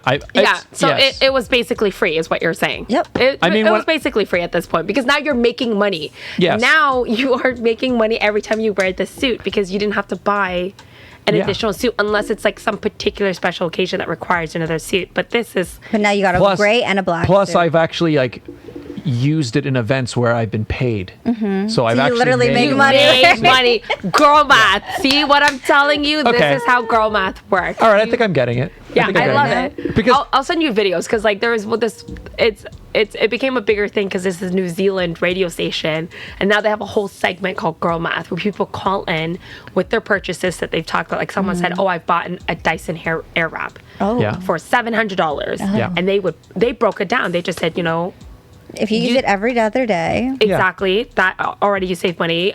So yes. it was basically free, is what you're saying. Yep. It I mean, was what- basically free at this point because now you're making money. Yes. Now you are making money every time you wear this suit because you didn't have to buy an Yeah. additional suit unless it's like some particular special occasion that requires another suit. But this is But now you got a gray and a black Plus, suit. I've actually used it in events where I've been paid. So I've you actually literally make you money. made money. Girl math. See what I'm telling you? Okay. This is how girl math works. All right, I think I'm getting it. Yeah, think I'm I getting love it. Because I'll send you videos because there was it became a bigger thing because this is a New Zealand radio station and now they have a whole segment called Girl Math where people call in with their purchases that they've talked about. Like someone said, "Oh, I've bought a Dyson hair air wrap Oh. Yeah. for $700," Yeah. and they broke it down. They just said, If you use it every other day. exactly that already you save money.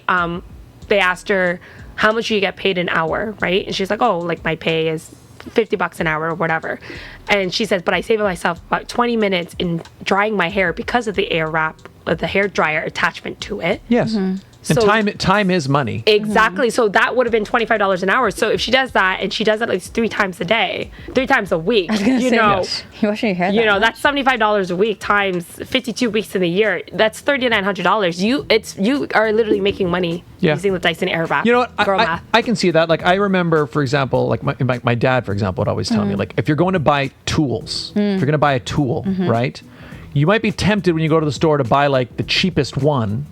They asked her how much do you get paid an hour, right? And she's like, "Oh, like my pay is $50 an hour or whatever." And she says, "But I save myself about 20 minutes in drying my hair because of the air wrap, the hair dryer attachment to it." yes, and So- time is money. Exactly. So that would have been $25 an hour. So if she does that and she does it at least 3 times a day, 3 times a week, Yes. You washing your hair that much? that's $75 a week times 52 weeks in the year. That's $3,900. You are literally making money Yeah. using the Dyson air wrap. You know what? Girl I math. I can see that. Like I remember, for example, like my dad, for example, would always tell me, like, if you're going to buy tools, if you're going to buy a tool, right? You might be tempted when you go to the store to buy like the cheapest one,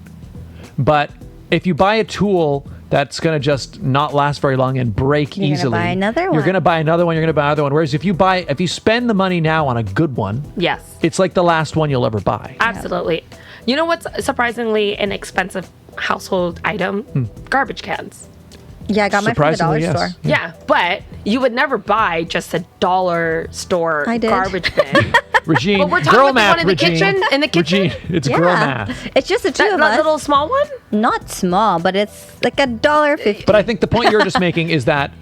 but if you buy a tool that's going to just not last very long and break You're gonna easily, buy another you're one. going to buy another one. You're going to buy another one. Whereas if you spend the money now on a good one, Yes. it's like the last one you'll ever buy. Absolutely. You know what's surprisingly an expensive household item? Garbage cans. Yeah, I got mine from the dollar Surprisingly, yes. store. Yeah, but you would never buy just a dollar store I did. garbage bin. Regine, But we're talking girl about the math, one in the Regine. kitchen? In the kitchen? Regine, it's girl math. It's just the two that of us. little small one? Not small, but it's like $1.50. But I think the point you're just making is that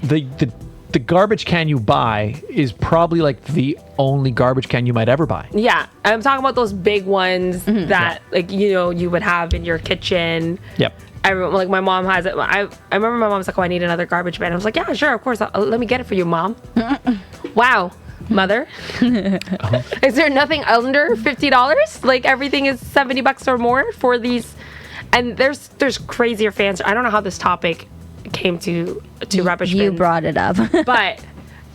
the garbage can you buy is probably like the only garbage can you might ever buy. Yeah, I'm talking about those big ones that like you would have in your kitchen. Yep. Like my mom has it. I remember my mom's like, "Oh, I need another garbage bin." I was like, "Yeah, sure, of course. Let me get it for you, Mom." Wow, Mother. Is there nothing under $50? Like everything is $70 or more for these, and there's crazier fans. I don't know how this topic came to rubbish bins. You brought it up. But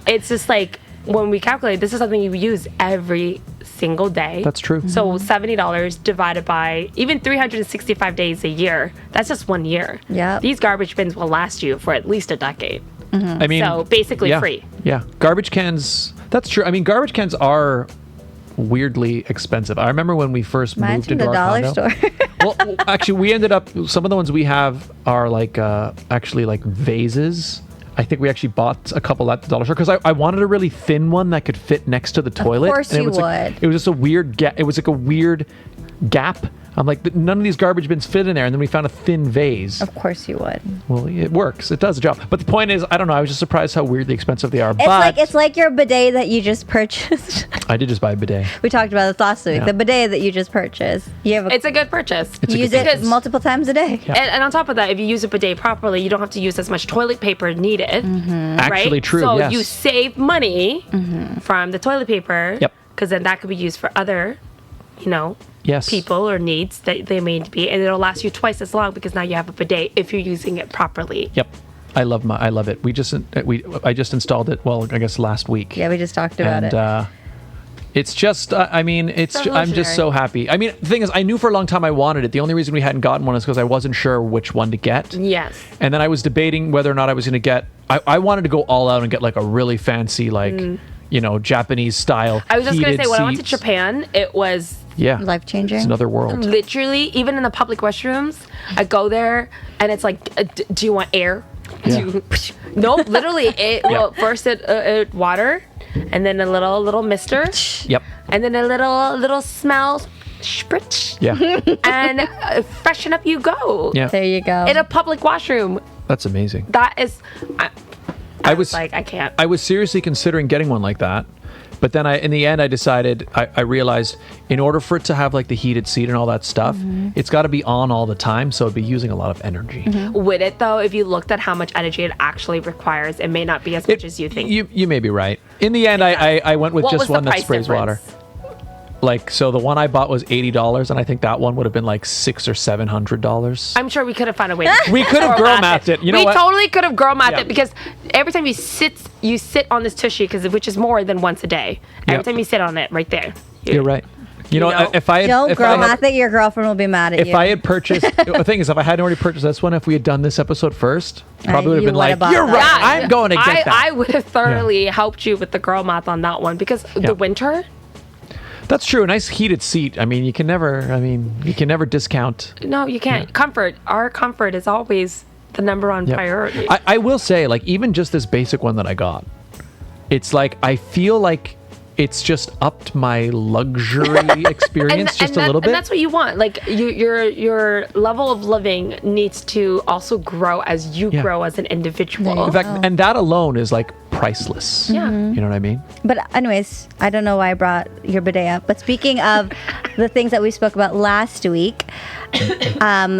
it's just like when we calculate, this is something you use every single day. That's true. So $70 divided by even 365 days a year. That's just 1 year. Yeah. These garbage bins will last you for at least a decade. I mean, So basically free. Yeah, garbage cans. That's true. I mean, garbage cans are weirdly expensive. I remember when we first moved Imagine into the our dollar condo. store. Well, actually, we ended up. Some of the ones we have are like actually like vases. I think we actually bought a couple at the dollar store because I wanted a really thin one that could fit next to the toilet. course and it you was like, would. it was just a weird gap. It was like a weird gap. I'm like, none of these garbage bins fit in there. And then we found a thin vase. Of course you would. Well, it works. It does the job. But the point is, I don't know. I was just surprised how weirdly expensive they are. It's like your bidet that you just purchased. I did just buy a bidet. We talked about this last week. Yeah. The bidet that you just purchased. You have It's a good purchase. It's a use good it purchase. multiple times a day. Yeah. And on top of that, if you use a bidet properly, you don't have to use as much toilet paper needed. Actually right? true, So yes. you save money from the toilet paper. Yep. Because then that could be used for other, Yes. people or needs that they may be, and it'll last you twice as long because now you have a bidet if you're using it properly. Yep. I love it. I just installed it. Well, I guess last week. Yeah, we just talked about it. And it's just. I'm just so happy. I mean, the thing is, I knew for a long time I wanted it. The only reason we hadn't gotten one is because I wasn't sure which one to get. Yes. And then I was debating whether or not I was going to get. I wanted to go all out and get like a really fancy, like Japanese style. I was just gonna heated say when I went to seats. Japan, it was Yeah. Life changing. It's another world. literally even in the public restrooms. I go there and it's like, do you want air? Yeah. Nope. Literally, well, first it water, and then a little mister, Yep. and then a little smell spritz, Yeah. and freshen up you go. Yeah. There you go. In a public washroom. That's amazing. That is. I was like, I can't. I was seriously considering getting one like that, but then in the end I decided I realized in order for it to have like the heated seat and all that stuff, it's got to be on all the time, so it'd be using a lot of energy. Would it though? If you looked at how much energy it actually requires, it may not be as much as you think. You may be right. In the end, I went with What just was the one that price sprays water. difference? Like, so the one I bought was $80, and I think that one would have been like $600 or $700. I'm sure we could have found a way. We could have girl mathed it. You know we what? totally could have girl mathed Yeah. it because every time you sit on this tushy, which is more than once a day. Every Yep. time you sit on it, right there. You're right. You know, know? if I had, Don't if girl I had, math it, your girlfriend will be mad at you. if I had purchased, the thing is, if I hadn't already purchased this one, if we had done this episode first, probably would have you been would like, have bought "You're that. right, I'm going to get that." I would have thoroughly helped you with the girl math on that one because Yeah. the winter. That's true. A nice heated seat. I mean, you can never discount. No, you can't. Yeah. Comfort. Our comfort is always the number one Yep. priority. I will say, like, even just this basic one that I got, it's like I feel like it's just upped my luxury experience just a little bit. And that's what you want. Like your level of living needs to also grow as you Yeah. grow as an individual. In fact, and that alone is like priceless. Yeah. You know what I mean? But anyways, I don't know why I brought your bidet up. But speaking of the things that we spoke about last week,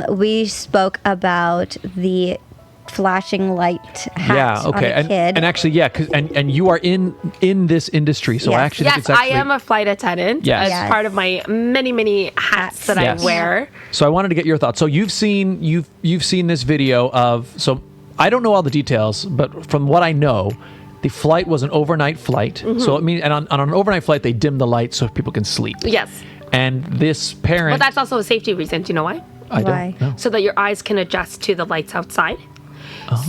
we spoke about the flashing light hat Yeah. Okay. on a kid. And actually, yeah. And you are in this industry, so I Yes. actually think Yes, it's actually. I am a flight attendant. Yes. As Yes. part of my many hats that Yes. I wear. So I wanted to get your thoughts. So you've seen this video of. So I don't know all the details, but from what I know, the flight was an overnight flight. So it means, and on an overnight flight, they dim the lights so people can sleep. Yes. And this parent. But that's also a safety reason. Do you know why? I Why? don't know. So that your eyes can adjust to the lights outside.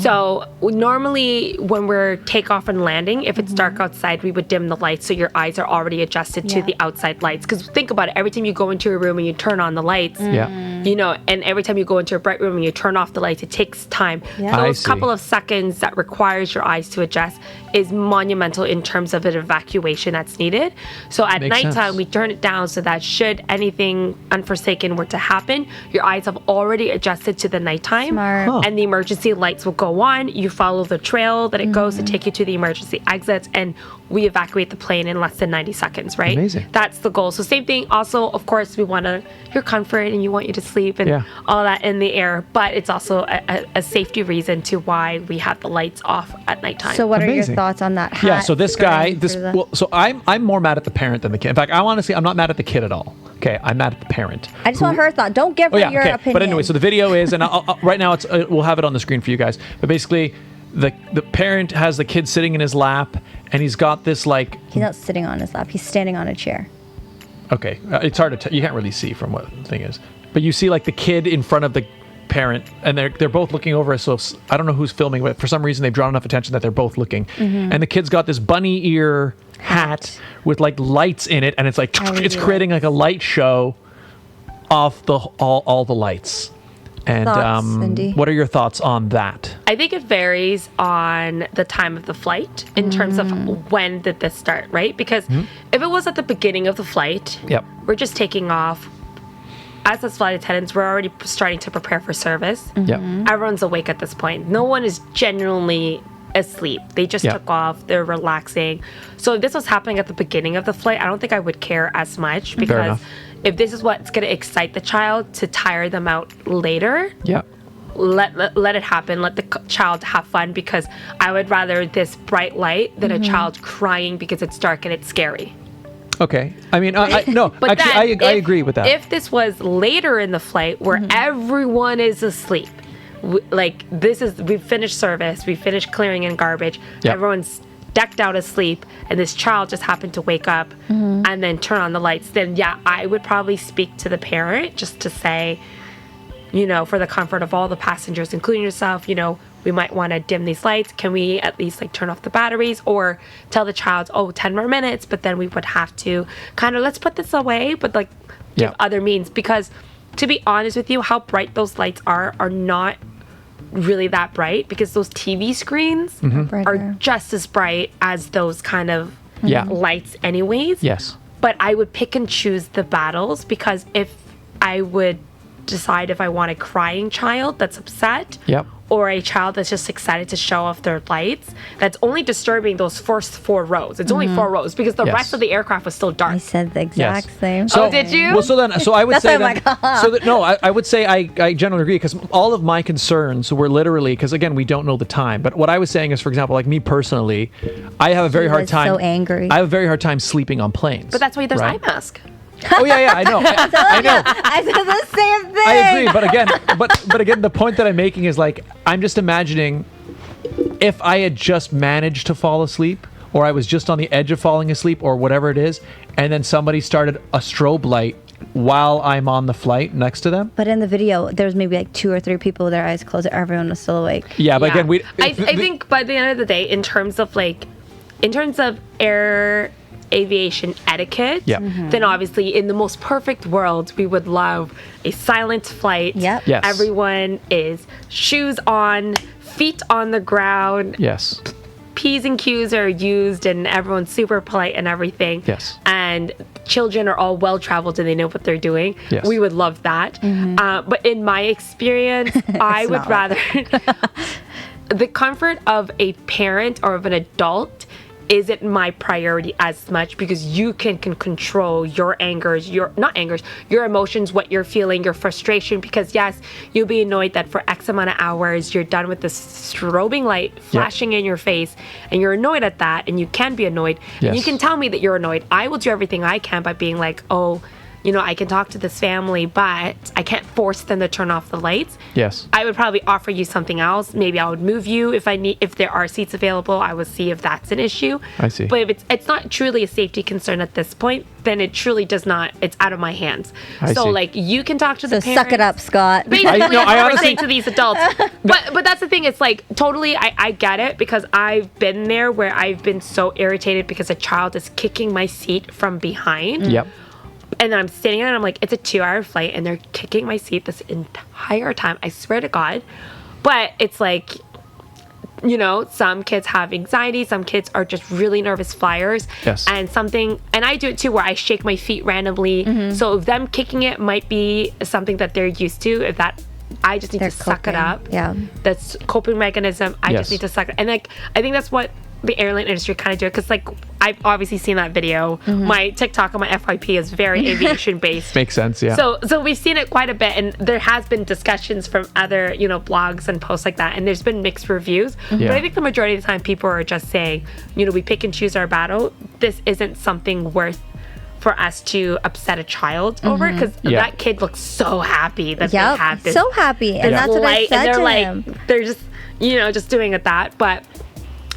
So normally when we're takeoff and landing, if it's dark outside, we would dim the lights so your eyes are already adjusted to Yeah. the outside lights. Because think about it, every time you go into a room and you turn on the lights, Yeah. you know, and every time you go into a bright room and you turn off the lights, it takes time. Yeah. I Those see. couple of seconds that requires your eyes to adjust is monumental in terms of an evacuation that's needed. So at Makes nighttime, sense. we turn it down so that should anything unforsaken were to happen, your eyes have already adjusted to the nighttime. Smart. Huh. And the emergency lights will go on. You follow the trail that it goes to take you to the emergency exits, and we evacuate the plane in less than 90 seconds, right? Amazing. That's the goal. So same thing. Also, of course, we want your comfort and you want you to sleep and Yeah. all that in the air. But it's also a safety reason to why we have the lights off at nighttime. So what are Amazing. your thoughts on that hat? Yeah, so this guy, going through the- well, so I'm more mad at the parent than the kid. In fact, I'm not mad at the kid at all. Okay, I'm mad at the parent. I just want her thought. Don't give her your opinion. But anyway, so the video is, and right now we'll have it on the screen for you guys. But basically, the parent has the kid sitting in his lap, and he's got this like. He's not sitting on his lap. He's standing on a chair. Okay, it's hard to tell. You can't really see from what the thing is, but you see like the kid in front of the parent, and they're both looking over. So I don't know who's filming, but for some reason they've drawn enough attention that they're both looking. And the kid's got this bunny ear hat with like lights in it, and it's like it's creating like a light show off the all the lights. And Thoughts, Sindy? what are your thoughts on that? I think it varies on the time of the flight in terms of when did this start, right? Because if it was at the beginning of the flight, Yep. we're just taking off. As flight attendants, we're already starting to prepare for service. Yep. Everyone's awake at this point. No one is genuinely asleep. They just Yeah. took off. They're relaxing. So if this was happening at the beginning of the flight, I don't think I would care as much because enough. if this is what's going to excite the child to tire them out later, Yeah. let it happen. Let the child have fun because I would rather this bright light than a child crying because it's dark and it's scary. Okay. I mean, no. But Actually, then I agree with that. If this was later in the flight where everyone is asleep, like we finished service, we finished clearing and garbage, Yep. everyone's decked out asleep, and this child just happened to wake up and then turn on the lights, then yeah, I would probably speak to the parent just to say, you know, for the comfort of all the passengers, including yourself, you know, we might want to dim these lights. Can we at least like turn off the batteries, or tell the child, 10 more minutes, but then we would have to kind of, let's put this away, but like give Yeah. other means, because to be honest with you, how bright those lights are not really that bright, because those TV screens are Brighter. just as bright as those kind of Yeah. lights anyways. Yes. But I would pick and choose the battles, because if I would decide if I want a crying child that's upset, Yep. or a child that's just excited to show off their lights, that's only disturbing those first 4 rows. It's only 4 rows because the Yes. rest of the aircraft was still dark. I said the exact Yes. same So, Oh, did you? Well, so I would That's say why I'm then, like, so that, no, I would say I generally agree, because all of my concerns were literally, because again, we don't know the time, but what I was saying is, for example, like me personally, I have a very He hard was time. so angry. I have a very hard time sleeping on planes. But that's why there's right? eye mask. Oh yeah, I know. I know. I said the same thing. I agree, but again, the point that I'm making is like, I'm just imagining if I had just managed to fall asleep, or I was just on the edge of falling asleep, or whatever it is, and then somebody started a strobe light while I'm on the flight next to them. But in the video, there's maybe like 2 or 3 people with their eyes closed. Everyone was still awake. Yeah, but again, I think by the end of the day, in terms of air aviation etiquette, Yeah. then obviously in the most perfect world, we would love a silent flight. Yep. Yes. Everyone is shoes on, feet on the ground, Yes. P's and Q's are used, and everyone's super polite and everything. Yes. And children are all well traveled and they know what they're doing. Yes. We would love that. But in my experience, I would not rather the comfort of a parent or of an adult isn't my priority as much, because you can control your your emotions, what you're feeling, your frustration, because yes, you'll be annoyed that for X amount of hours you're done with this strobing light flashing in your face, and you're annoyed at that, and you can be annoyed. Yes. And you can tell me that you're annoyed. I will do everything I can by being like, I can talk to this family, but I can't force them to turn off the lights. Yes. I would probably offer you something else. Maybe I would move you if there are seats available. I would see if that's an issue. I see. But if it's not truly a safety concern at this point, then it truly does not. It's out of my hands. I see. Like, you can talk to So the parents. suck it up, Scott. Basically, I that's what we're honestly- saying to these adults. But that's the thing. It's like, totally, I get it, because I've been there where I've been so irritated because a child is kicking my seat from behind. Yep. And I'm sitting there and I'm like, it's a 2-hour flight and they're kicking my seat this entire time. I swear to God. But it's like, you know, some kids have anxiety. Some kids are just really nervous flyers. Yes. And I do it too, where I shake my feet randomly. So if them kicking it might be something that they're used to, if that, I just need to suck it up. Yeah. That's coping mechanism. I Yes. just need to suck it. And like, I think that's what the airline industry kind of do it, because like I've obviously seen that video. My TikTok and my FYP is very aviation based. Makes sense, yeah. So we've seen it quite a bit, and there has been discussions from other, you know, blogs and posts like that, and there's been mixed reviews. Yeah. But I think the majority of the time people are just saying, you know, we pick and choose our battle. This isn't something worth for us to upset a child over, because that kid looks so happy that they have this. So happy. And that's what I said and they're to like, him. they're just, you know, just doing it that. But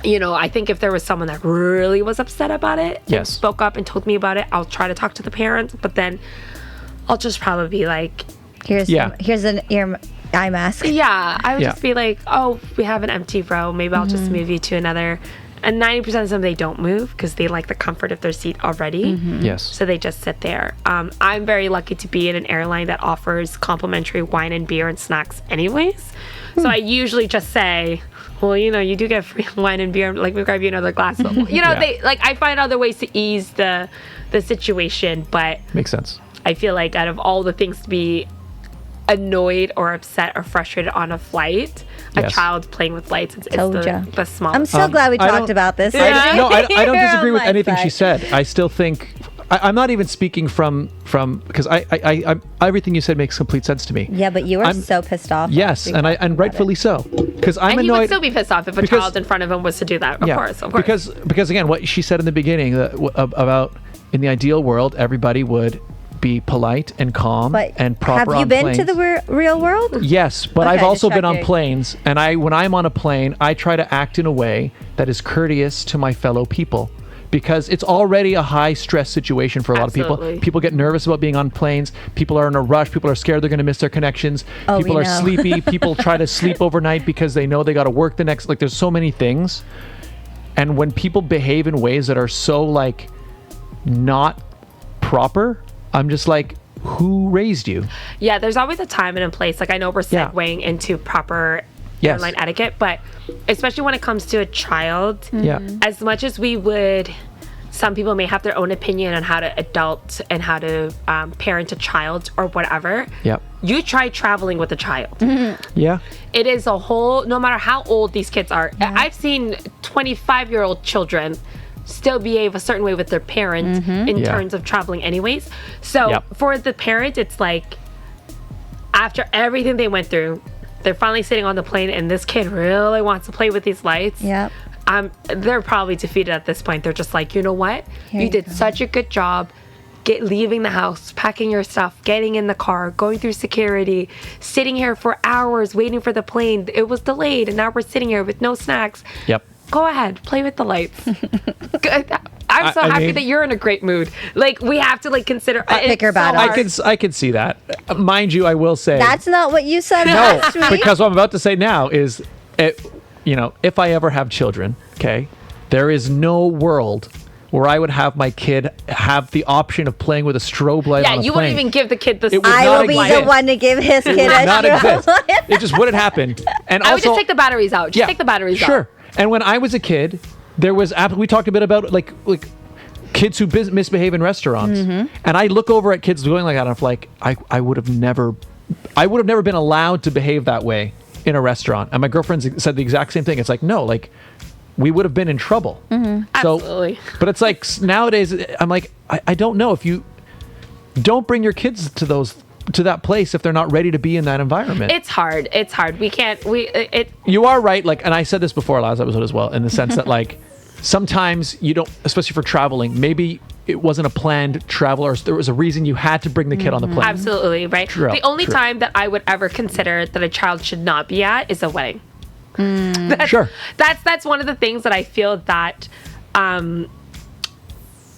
you know, I think if there was someone that really was upset about it and Yes. spoke up and told me about it, I'll try to talk to the parents, but then I'll just probably be like, Here's an eye mask. yeah, I would Yeah. just be like, oh, we have an empty row. Maybe I'll just move you to another. And 90% of them, they don't move because they like the comfort of their seat already. Yes. So they just sit there. I'm very lucky to be in an airline that offers complimentary wine and beer and snacks anyways. So I usually just say, well, you know, you do get free wine and beer. Like, we grab you another glass. You know, Yeah. they like, I find other ways to ease the situation. But Makes sense. I feel like out of all the things to be annoyed or upset or frustrated on a flight, a Yes. child playing with lights, it's Told ya. the smallest. I'm so glad we I talked don't- about this. I don't You're disagree on with my anything she side. said. I still think I'm not even speaking from because I everything you said makes complete sense to me. Yeah, but you were I'm- so pissed off. Yes, We and talked about rightfully it. so, because I'm and he annoyed. would still be pissed off if a because- child in front of him was to do that. Of course. Because again, what she said in the beginning about in the ideal world, everybody would be polite and calm But and proper. have you on been planes. to the real world? Yes, but Okay, I've also just been on checking. planes, and when I'm on a plane, I try to act in a way that is courteous to my fellow people, because it's already a high stress situation for a lot of Absolutely. people. People get nervous about being on planes. People are in a rush. People are scared they're going to miss their connections. Oh, People we are know. sleepy. People try to sleep overnight because they know they got to work the next. Like, there's so many things, and when people behave in ways that are so like not proper, I'm just like, who raised you? Yeah, there's always a time and a place. Like, I know we're Yeah. segueing into proper Yes. airline etiquette, but especially when it comes to a child, Yeah. as much as we would, some people may have their own opinion on how to adult and how to parent a child or whatever. Yep. You try traveling with a child. Yeah. It is a whole, no matter how old these kids are. I've seen 25-year-old children still behave a certain way with their parents in Yeah. terms of traveling anyways. So Yep. for the parent, it's like, after everything they went through, they're finally sitting on the plane and this kid really wants to play with these lights. Yep. They're probably defeated at this point. They're just like, you know what? Here You you did go. such a good job leaving the house, packing your stuff, getting in the car, going through security, sitting here for hours waiting for the plane. It was delayed and now we're sitting here with no snacks. Yep. Go ahead, play with the lights. I'm so I happy mean- that you're in a great mood. Like, we have to like consider pick your it's so battles. hard. I can see that. Mind you, I will say That's not what you said no, last week. because what I'm about to say now is, if I ever have children, okay, there is no world where I would have my kid have the option of playing with a strobe light Yeah, on a you plane. wouldn't even give the kid the It would I not will be exist. the one to give his kid It would a not strobe exist. light. It just wouldn't happen. And I would also, just take the batteries out. Just take the batteries out. Sure. And when I was a kid, there was we talked a bit about like kids who misbehave in restaurants, and I look over at kids doing like that, and I'm like, I would have never been allowed to behave that way in a restaurant. And my girlfriend said the exact same thing. It's like, no, like, we would have been in trouble. So, Absolutely. but it's like nowadays, I'm like, I don't know if you don't bring your kids to that place if they're not ready to be in that environment. It's hard. It's hard. We can't. You are right. Like, and I said this before last episode as well, in the sense that like sometimes you don't, especially for traveling, maybe it wasn't a planned travel or there was a reason you had to bring the kid on the plane. Absolutely, right? True, The only true. time that I would ever consider that a child should not be at is a wedding. Sure. That's one of the things that I feel that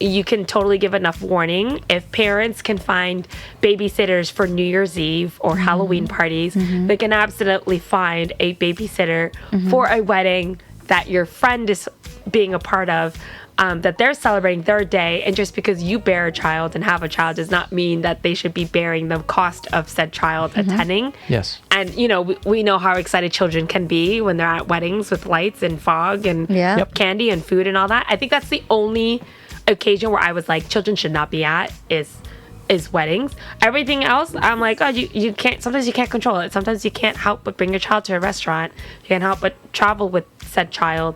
you can totally give enough warning. If parents can find babysitters for New Year's Eve or Halloween parties, they can absolutely find a babysitter for a wedding that your friend is being a part of. that they're celebrating their day, and just because you bear a child and have a child does not mean that they should be bearing the cost of said child attending. Yes. And we know how excited children can be when they're at weddings with lights and fog and candy and food and all that. I think that's the only occasion where I was like, children should not be at is weddings. Everything else, I'm like, oh, you can't, sometimes you can't control it. Sometimes you can't help but bring your child to a restaurant. You can't help but travel with said child.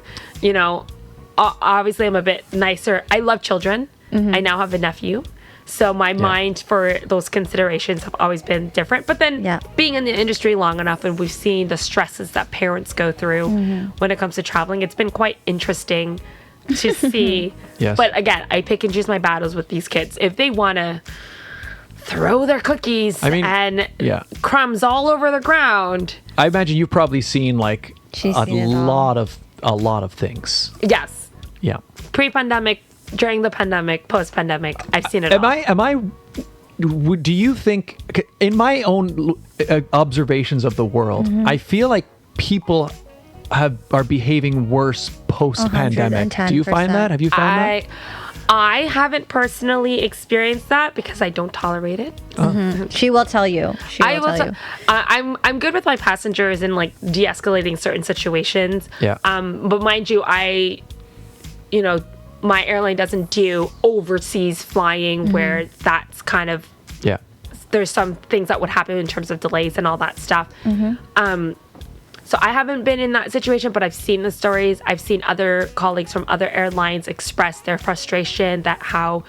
Obviously I'm a bit nicer. I love children. I now have a nephew. So my mind for those considerations have always been different. But then being in the industry long enough, and we've seen the stresses that parents go through when it comes to traveling, it's been quite interesting to see. Yes. But again, I pick and choose my battles with these kids. If they want to throw their cookies and crumbs all over the ground. I imagine you've probably seen like She's a seen it all. lot of things. Yes. Yeah. Pre-pandemic, during the pandemic, post-pandemic, I've seen it all. Do you think, in my own observations of the world, I feel like people are behaving worse post-pandemic. 110%. Do you find that? Have you found that? I haven't personally experienced that because I don't tolerate it. She will tell you. I'm good with my passengers in like de-escalating certain situations. Yeah. But mind you, my airline doesn't do overseas flying where that's kind of there's some things that would happen in terms of delays and all that stuff. So I haven't been in that situation, but I've seen the stories. I've seen other colleagues from other airlines express their frustration that how,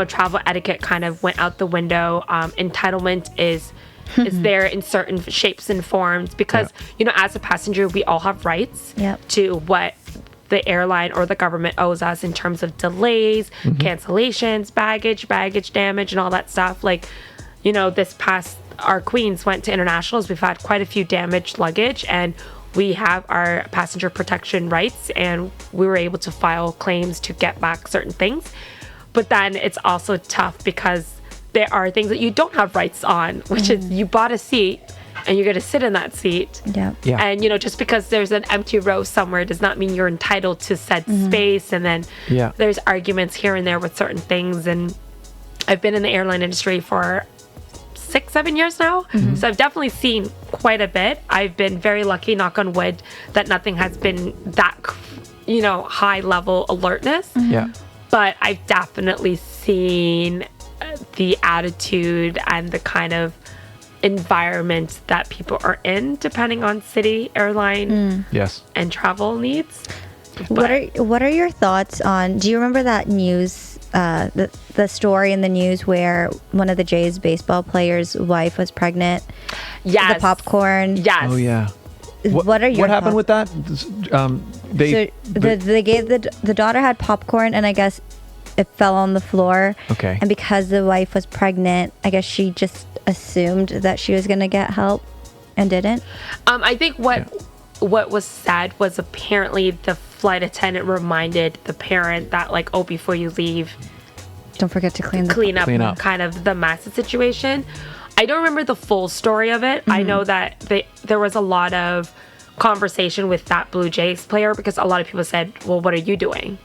travel etiquette kind of went out the window. Entitlement is there in certain shapes and forms because, as a passenger, we all have rights to what the airline or the government owes us in terms of delays, cancellations, baggage damage, and all that stuff. Like, this past our queens went to internationals. We've had quite a few damaged luggage, and we have our passenger protection rights, and we were able to file claims to get back certain things. But then it's also tough because there are things that you don't have rights on, which is you bought a seat and you're going to sit in that seat. Yeah. And, just because there's an empty row somewhere does not mean you're entitled to said space. And then there's arguments here and there with certain things. And I've been in the airline industry for 6-7 years now. So I've definitely seen quite a bit. I've been very lucky, knock on wood, that nothing has been that, high level alertness. Yeah. But I've definitely seen the attitude and the kind of environment that people are in, depending on city, airline, and travel needs. What are your thoughts on? Do you remember that news? The story in the news where one of the Jays baseball players' wife was pregnant. Yes. The popcorn. Yes. Oh yeah. What are your What happened thoughts? with that? They gave the daughter had popcorn, and I guess it fell on the floor. Okay. And because the wife was pregnant, I guess she just assumed that she was going to get help and didn't. I think what was said was apparently the flight attendant reminded the parent that like, oh, before you leave, don't forget to clean up kind of the mess situation. I don't remember the full story of it. I know that there was a lot of conversation with that Blue Jays player because a lot of people said, well, what are you doing?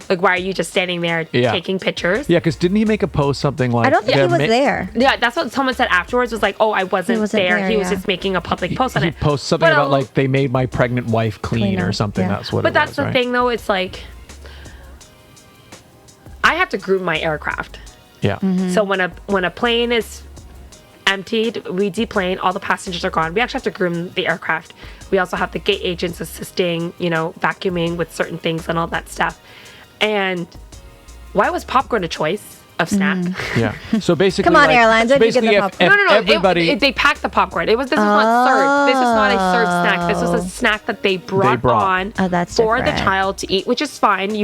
Like, why are you just standing there taking pictures? Yeah, because didn't he make a post something like... I don't think he was there. Yeah, that's what someone said afterwards, was like, oh, I wasn't there. He was just making a public post on it. He posted something about like, they made my pregnant wife clean or something. Yeah. That's what but it that's was, the right? thing, though. It's like, I have to groom my aircraft. Yeah. So when a plane is emptied, we deplane, all the passengers are gone. We actually have to groom the aircraft. We also have the gate agents assisting, vacuuming with certain things and all that stuff. And why was popcorn a choice of snack? Yeah. So basically, Come on, airlines, where'd you get the popcorn? No. Everybody, They packed the popcorn. This was not served. This was not a served snack. This was a snack that they brought. on that's for the different. child to eat, which is fine.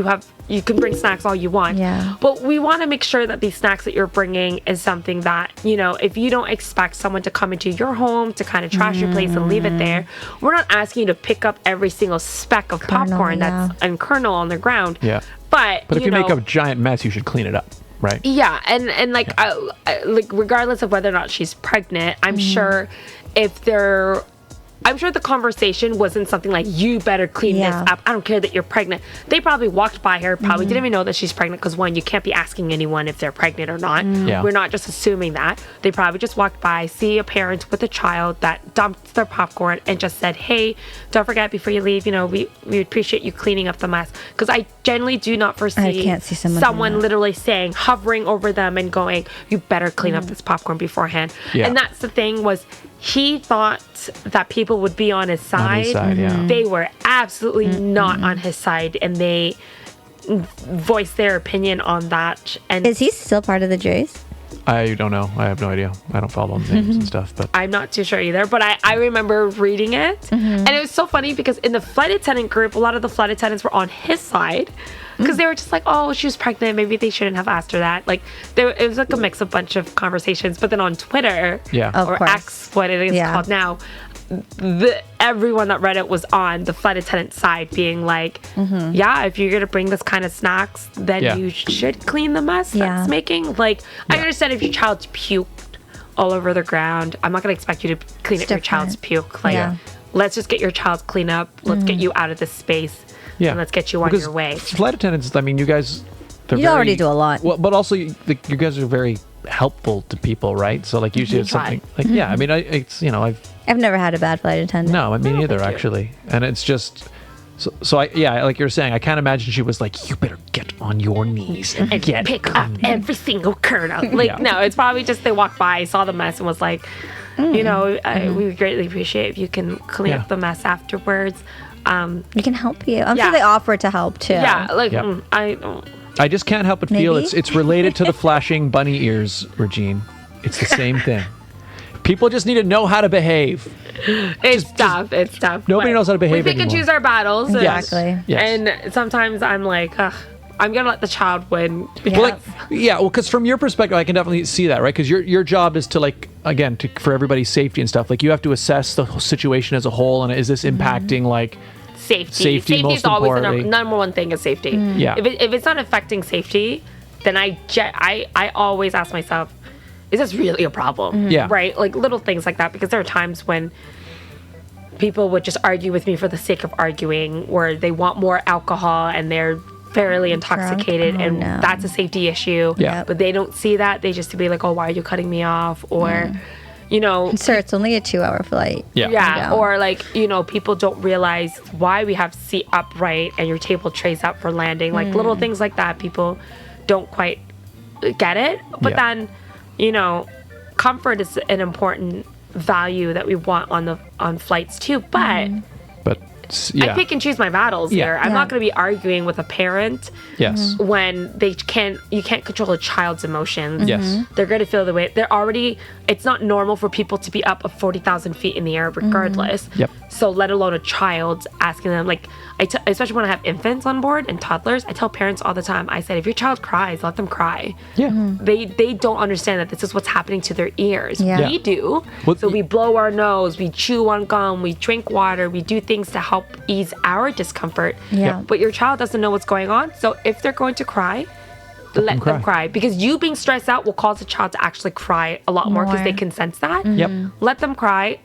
You can bring snacks all you want. Yeah. But we want to make sure that these snacks that you're bringing is something that, if you don't expect someone to come into your home to kind of trash your place and leave it there, we're not asking you to pick up every single speck of popcorn that's and kernel on the ground. Yeah. But if you make a giant mess, you should clean it up. Right. Yeah, and like regardless of whether or not she's pregnant, I'm sure if there I'm sure the conversation wasn't something like, you better clean this up. I don't care that you're pregnant. They probably walked by her, probably didn't even know that she's pregnant, because one, you can't be asking anyone if they're pregnant or not. Yeah. We're not just assuming that. They probably just walked by, see a parent with a child that dumped their popcorn and just said, hey, don't forget before you leave, we appreciate you cleaning up the mess. Because I generally do not foresee I can't see someone literally saying, hovering over them and going, you better clean up this popcorn beforehand. Yeah. And that's the thing, was he thought that people would be on his side. Yeah. They were absolutely not on his side, and they voiced their opinion on that. And Is he still part of the Jays? I don't know. I have no idea. I don't follow the names and stuff. But I'm not too sure either, but I remember reading it. And it was so funny because in the flight attendant group, a lot of the flight attendants were on his side, because they were just like, oh, she was pregnant, maybe they shouldn't have asked her that. Like, it was like a mix of bunch of conversations. But then on Twitter, Of or course. X, what it is called now, everyone that read it was on the flight attendant side, being like, yeah, if you're gonna bring this kind of snacks, then you should clean the mess that's making. Like, I understand if your child's puked all over the ground, I'm not gonna expect you to clean up your child's puke. Like, let's just get your child clean up. Let's get you out of this space. yeah, And let's get you on Because your way. Flight attendants, I mean, you guys, You already do a lot. Well, but also you guys are very helpful to people, right? So like usually it's something like, yeah, I mean, I've never had a bad flight attendant. no, I mean, neither thank you. actually. And it's just, so like you're saying, I can't imagine she was like, you better get on your knees and get Pick up every single kernel. Like, Yeah. no, it's probably just they walked by, saw the mess, and was like, we would greatly appreciate if you can clean Yeah. up the mess afterwards. We can help you. I'm sure they offer to help too. Yeah, like, Yeah. I don't. I just can't help but feel Maybe? it's related to the flashing bunny ears, Regine. It's the same thing. People just need to know how to behave. It's tough. It's tough. Nobody But knows how to behave We pick and anymore. choose our battles. Exactly. Yes. And sometimes I'm like, ugh, I'm gonna let the child win. Well, because from your perspective, I can definitely see that, right? Because your job is to, like, again, for everybody's safety and stuff. Like, you have to assess the whole situation as a whole, and is this impacting like Safety Safety, most is always the importantly. number one thing is safety. Yeah. If it's not affecting safety, then I always ask myself, is this really a problem? Yeah. Right? Like little things like that, because there are times when people would just argue with me for the sake of arguing, where they want more alcohol and they're fairly intoxicated, Oh, and no. that's a safety issue. Yeah. But they don't see that. They just be like, oh, why are you cutting me off? Or, you know, Sir, it's only a 2-hour flight. yeah. yeah, down. or like, you know, people don't realize why we have seat upright and your table trays up for landing. Like little things like that, people don't quite get it. But Yeah. then, you know, comfort is an important value that we want on flights too. But But yeah. I pick and choose my battles Yeah. here. I'm Yeah. not going to be arguing with a parent Yes. when you can't control a child's emotions. Yes. They're going to feel the way it's not normal for people to be up of 40,000 feet in the air regardless. Yep. So let alone a child, asking them, like, especially when I have infants on board and toddlers, I tell parents all the time, I said, if your child cries, let them cry. Yeah. They don't understand that this is what's happening to their ears. Yeah. We do. Well, So we blow our nose, we chew on gum, we drink water, we do things to help ease our discomfort. Yeah. But your child doesn't know what's going on. So if they're going to cry, let them cry. Because you being stressed out will cause the child to actually cry a lot more, because More. they can sense that. Yep. Let them cry.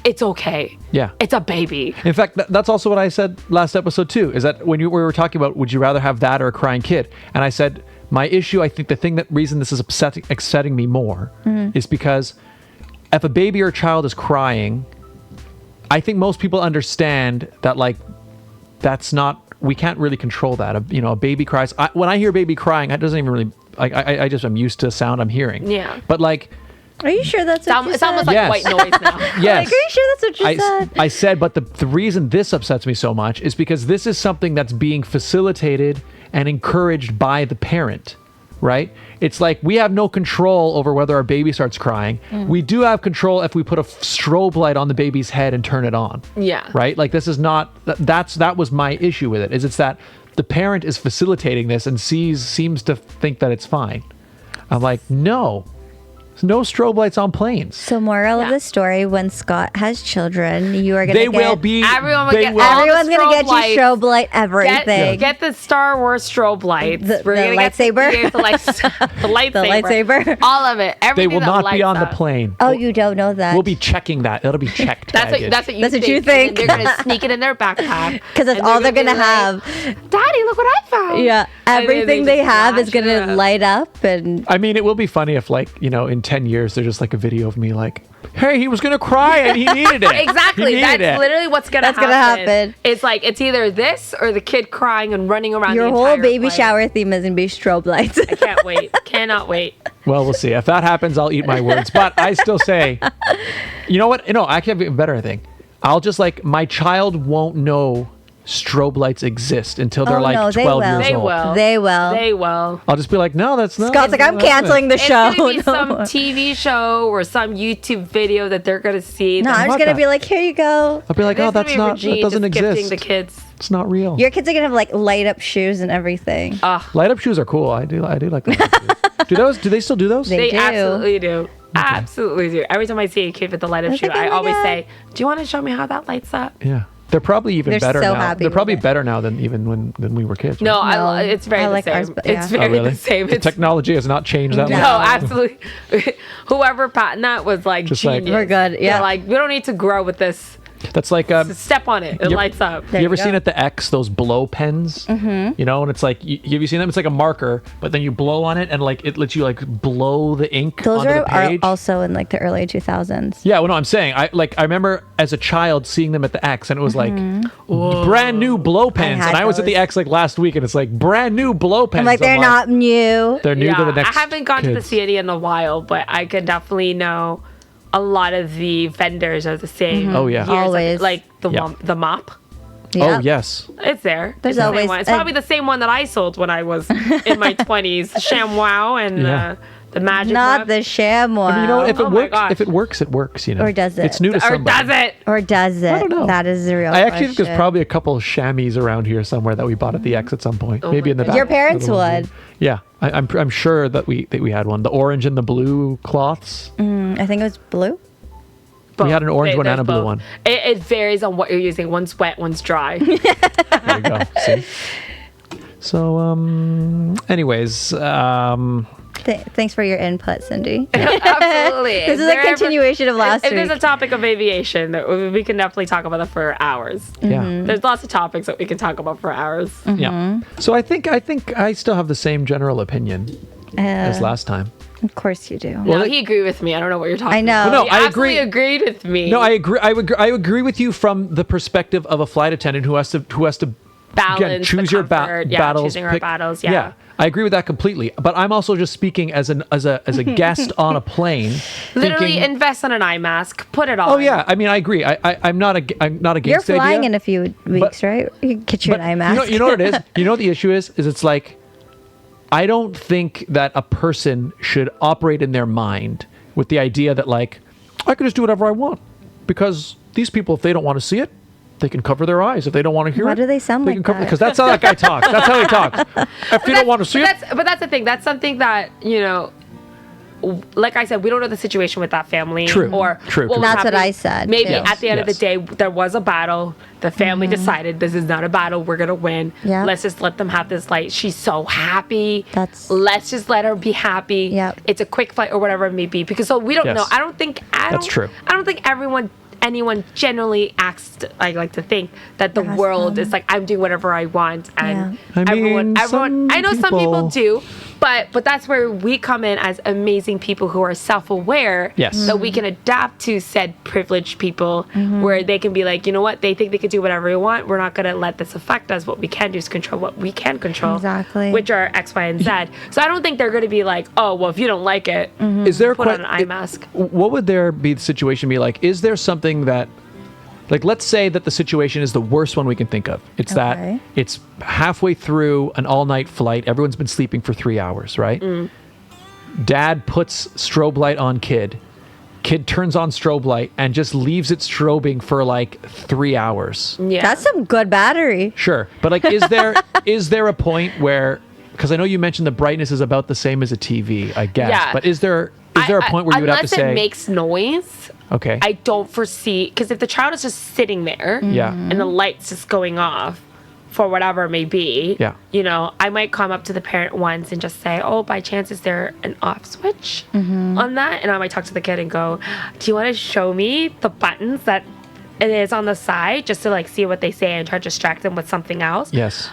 It's okay. Yeah. It's a baby. In fact, that's also what I said last episode too, is that when we were talking about, would you rather have that or a crying kid? And I said, my issue, I think the reason this is upsetting me more is because if a baby or a child is crying, I think most people understand that, like, that's not, we can't really control that. A baby cries. When I hear baby crying, it doesn't even really, I just, I'm used to the sound I'm hearing. Yeah. But like, Are you sure that's what you It's said? almost like Yes. white noise now. yes. Like, are you sure that's what you said? I said, but the reason this upsets me so much is because this is something that's being facilitated and encouraged by the parent, right? It's like we have no control over whether our baby starts crying. We do have control if we put a strobe light on the baby's head and turn it on. Yeah. Right? Like, this is not, that was my issue with it, is it's that the parent is facilitating this and seems to think that it's fine. I'm like, no. No strobe lights on planes. So moral of the story, when Scott has children, you are going to They will be. Everyone will they get will- all the Everyone's going to strobe get lights. you strobe light everything. Get the Star Wars strobe lights. The gonna lightsaber? Get the lightsaber. The lightsaber. All of it. They Everything will that not be lights on the up. plane. Oh, you don't know that. We'll be checking that. It'll be checked. That's baggage. what you think. And they're gonna sneak it in their backpack because that's and all they're gonna going to be have. like, Daddy, look what I found. Yeah. And then Everything they they just have is flash going it to up. light up. And I mean, it will be funny if, like, in 10 years, there's just like a video of me like, hey, he was going to cry and he needed it. Exactly. He That's needed it. literally what's gonna That's gonna happen. It's like it's either this or the kid crying and running around. your the whole entire baby plane. shower theme is going to be strobe lights. I can't wait. Cannot wait. Well, we'll see. If that happens, I'll eat my words. But I still say, you know what? No, I can have even better, I think. I'll just my child won't know strobe lights exist until they're Oh, like no, they 12 will. years They old. will. They will. They will. I'll just be like, no, that's not. Scott's like, I'm canceling the It's show. gonna be some No. TV show or some YouTube video that they're gonna see. No, that- I'm just want going to that. be like, here you go. I'll be like, This oh, would that's be not. Regine That doesn't just gifting exist. the kids. It's not real. Your kids are going to have like light up shoes and everything. Light up shoes are cool. I do like light up shoes. Do they still do those? They They do. absolutely do. Absolutely do. Every time I see a kid with the light up It's shoe, like, oh I my always God. say, "Do you want to show me how that lights up?" Yeah. They're probably even They're better so now. happy They're with probably it. better now than even when we were kids. No, right? it's very I the like same. ours, but yeah. It's Oh, very really? the same. The It's technology has not changed that no, much. absolutely. Whoever patented that was like Just like- genius. We're good, yeah. They're like, we don't need to grow with this. That's like Step on it. It Yep. lights up. There you ever you seen go. at the X those blow pens? Mm-hmm. And it's like have you seen them? It's like a marker, but then you blow on it and like it lets you like blow the ink Those onto the are page. also in like the early 2000s. Yeah, well, no, I'm saying I remember as a child seeing them at the X, and it was like brand new blow pens. had And I was at the those. X like last week, and it's like brand new blow pens. I'm like, they're not new. They're new to the next. I haven't gone to the kids. city in a while, but I could definitely know a lot of the vendors are the same. Oh, yeah. years, Always. like the Yeah. the mop. Oh Yep. yes. It's there. There's It's the same always one. It's a- probably the same one that I sold when I was in my 20s. The ShamWow and Yeah. the Magic Not Mop. the ShamWow. I mean, you know, if it Oh my works, gosh. if it works, it works. Or does it? It's new to Or somebody. does it? Or does it? I don't know. That is the real I actually think there's question. probably a couple of chamois around here somewhere that we bought at the X at some point. Maybe my in the back. Your parents of the one would. Yeah, I'm sure that we had one. The orange and the blue cloths. I think it was blue. We had an orange one There's and a blue both. one. It varies on what you're using. One's wet, one's dry. There you go. See. So, anyways, Thanks for your input, Cindy. Absolutely. This is a continuation of last If there's a week. topic of aviation, we can definitely talk about that for hours. yeah, There's lots of topics that we can talk about for hours. yeah. So I think I still have the same general opinion as last time. Of course you do. No, it- he agreed with me. I don't know what you're talking I know. about. No, He I absolutely agree. agreed with me. No, I agree. I agree with you from the perspective of a flight attendant who has to Balance again, choose the your comfort, yeah, battles. choosing our battles, yeah. yeah, I agree with that completely. But I'm also just speaking as a guest on a plane. Literally thinking, invest in an eye mask. Put it on. oh yeah, I mean I agree. I'm not You're against the flying idea. in a few weeks, right? You can get you an eye mask. You know what it is? You know what the issue is? Is it's like I don't think that a person should operate in their mind with the idea that like I can just do whatever I want because these people, if they don't want to see it, they can cover their eyes. If they don't want to hear Why it, do they sound they like can cover that? because that's how that guy talks. That's how he talks. If you don't want to see it, But that's the thing. That's something that, like I said, we don't know the situation with that family. True. Or True. what was That's what happening. I said, Maybe too. at the end of the Yes. day, there was a battle. The family decided this is not a battle. We're going to win. Yeah. Let's just let them have this light. She's so happy. That's- Let's just let her be happy. Yep. It's a quick fight or whatever it may be. Because so we don't Yes. know. I don't think true. I don't think anyone generally acts, I like to think that the That's world them. is like I'm doing whatever I want and Yeah. I mean, some I know some people people- do, but that's where we come in as amazing people who are self-aware. Yes. That we can adapt to said privileged people where they can be like, you know what, they think they can do whatever they want. We're not gonna let this affect us. What we can do is control what we can control. Exactly. Which are X, Y, and Z. So I don't think they're gonna be like, oh well, if you don't like it, is there a put on an eye mask. What would there be the situation be like? Is there something that, like, let's say that the situation is the worst one we can think of. It's Okay. that it's halfway through an all-night flight. Everyone's been sleeping for 3 hours, right? Dad puts strobe light on kid. Kid turns on strobe light and just leaves it strobing for like 3 hours. Yeah. That's some good battery. Sure, but like, is there a point where? Because I know you mentioned the brightness is about the same as a TV, I guess. Yeah. But is there there a point where you would have to unless say, it makes noise, okay, I don't foresee, because if the child is just sitting there yeah, and the light's just going off for whatever it may be, Yeah. you know, I might come up to the parent once and just say, oh, by chance, is there an off switch on that? And I might talk to the kid and go, do you want to show me the buttons that it is on the side, just to like see what they say and try to distract them with something else? yes,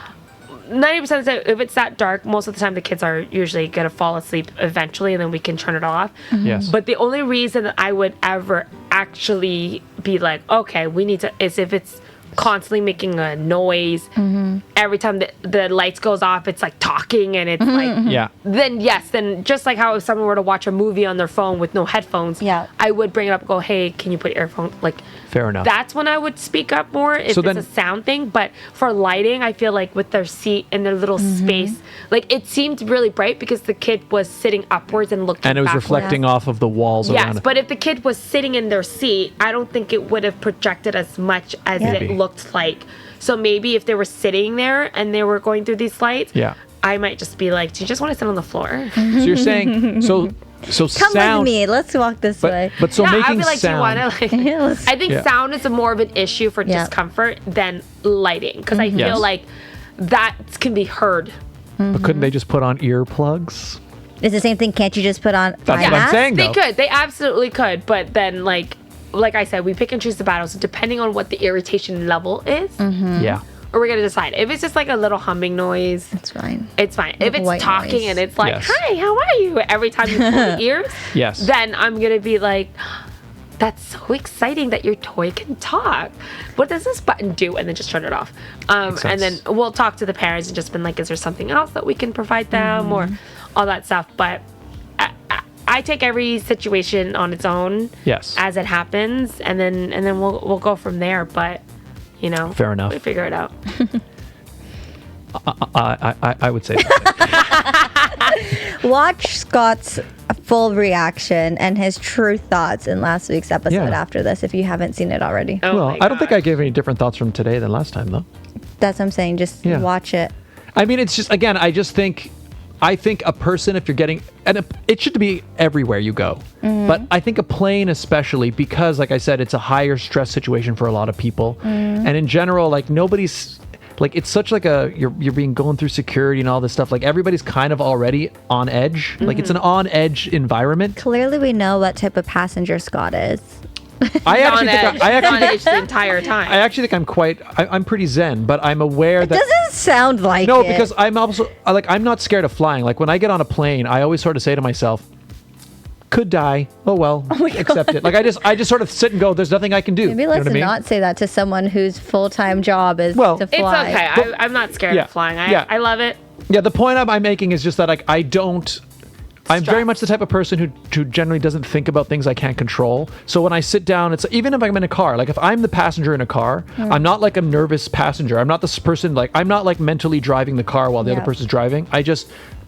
90% of the time, if it's that dark, most of the time the kids are usually going to fall asleep eventually, and then we can turn it off. yes. But the only reason that I would ever actually be like, okay, we need to, is if it's constantly making a noise. Every time the lights goes off, it's like talking, and it's like, Yeah. then yes, then just like how if someone were to watch a movie on their phone with no headphones, Yeah. I would bring it up and go, hey, can you put earphones? Like, Fair enough. that's when I would speak up more if So it's then- a sound thing. But for lighting, I feel like with their seat and their little space, like it seemed really bright because the kid was sitting upwards and looking And it was backwards. reflecting off of the walls Yes, around it. but if the kid was sitting in their seat, I don't think it would have projected as much as Maybe. it looked like. So maybe if they were sitting there and they were going through these lights, Yeah. I might just be like, do you just want to sit on the floor? So you're saying, so Come sound, with me. Let's walk this way. but so yeah, I'd making be like, sound. do you want to? Like, Yeah, let's- I think Yeah. sound is a more of an issue for Yeah. discomfort than lighting, because I feel Yes. like that can be heard. But couldn't they just put on earplugs? It's the same thing. Can't you just put on That's eye what I'm mask? saying. They though. could. They absolutely could. But then, like I said, we pick and choose the battles depending on what the irritation level is, Yeah. or we're gonna decide. If it's just like a little humming noise, It's fine. it's fine. If it's white talking noise. and it's like, Yes. "Hi, how are you?" every time you pull the ears, Yes. then I'm gonna be like, "That's so exciting that your toy can talk. What does this button do?" And then just turn it off. And then sense. we'll talk to the parents and just been like, "Is there something else that we can provide them or all that stuff?" But I take every situation on its own, Yes. as it happens, and then we'll go from there. But you know, Fair enough. we figure it out. I would say that. Watch Scott's full reaction and his true thoughts in last week's episode Yeah. after this, if you haven't seen it already. Oh Well, my I don't think gosh. I gave any different thoughts from today than last time, though. That's what I'm saying. Just Yeah. watch it. I mean, it's just, again, I think a person, if you're getting, and it should be everywhere you go, but I think a plane especially, because like I said, it's a higher stress situation for a lot of people. And in general, like nobody's, like it's such like you're being going through security and all this stuff. Like everybody's kind of already on edge. Like it's an on edge environment. Clearly, we know what type of passenger Scott is. I On actually edge. think I on actually edge the entire time. I actually think I'm pretty zen, but I'm aware that Doesn't sound like no, it. because I'm also like I'm not scared of flying. Like when I get on a plane, I always sort of say to myself, "Could die. Oh well, accept it." Like I just sort of sit and go. There's nothing I can do. Maybe You know let's what I mean? not say that to someone whose full-time job is Well, to It's it's fly. okay. I'm not scared Yeah. of flying. Yeah. I love it. Yeah, the point I'm making is just that like I'm very much the type of person who generally doesn't think about things I can't control. So when I sit down, it's even if I'm in a car, like if I'm the passenger in a car, I'm not like a nervous passenger. I'm not this person, like I'm not like mentally driving the car while the Yeah. other person's driving.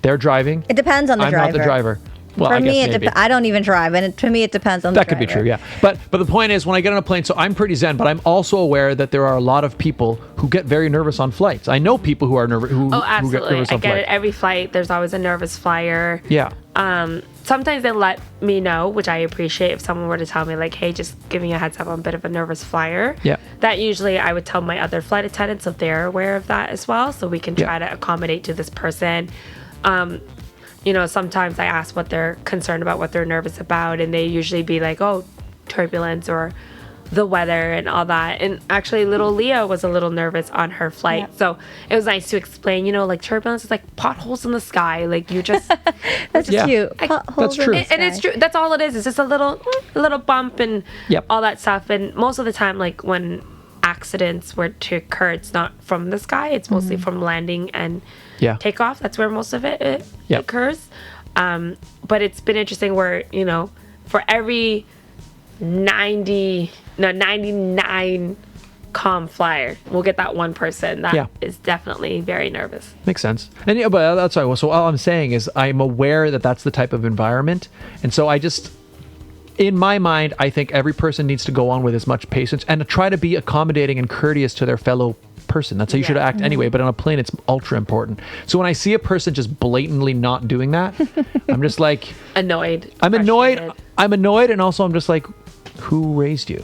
They're driving. It depends on the I'm driver. not the driver. Well, For I me, guess it maybe. I don't even drive, and to me, it depends on the That driver. could be true, yeah. But the point is, when I get on a plane, so I'm pretty zen, but I'm also aware that there are a lot of people who get very nervous on flights. I know people who are nervous who Oh, get absolutely. nervous I on get flights. it. Every flight, there's always a nervous flyer. Yeah. Sometimes they let me know, which I appreciate. If someone were to tell me, like, hey, just giving you a heads up, I'm a bit of a nervous flyer. Yeah. That usually I would tell my other flight attendants so they're aware of that as well. So we can try to accommodate to this person. You know, sometimes I ask what they're concerned about, what they're nervous about, and they usually be like, oh, turbulence or the weather and all that. And actually, little Leah was a little nervous on her flight. Yeah. So it was nice to explain, you know, like turbulence is like potholes in the sky. Like you just, That's Yeah. cute. That's Potholes in true. the and it's sky. true. That's all it is. It's just a little bump and Yep. all that stuff. And most of the time, like when accidents were to occur, it's not from the sky. It's mostly from landing and Yeah. takeoff. That's where most of it Yep. occurs. But it's been interesting where, you know, for every 99 calm flyer, we'll get that one person that is Yeah. definitely very nervous. Makes sense. And yeah, but that's why. So all I'm saying is I'm aware that that's the type of environment, and so I just, in my mind, I think every person needs to go on with as much patience and to try to be accommodating and courteous to their fellow person. That's how you should act anyway. But on a plane, it's ultra important. So when I see a person just blatantly not doing that, I'm just like Annoyed. I'm annoyed. frustrated. I'm annoyed, and also I'm just like, who raised you?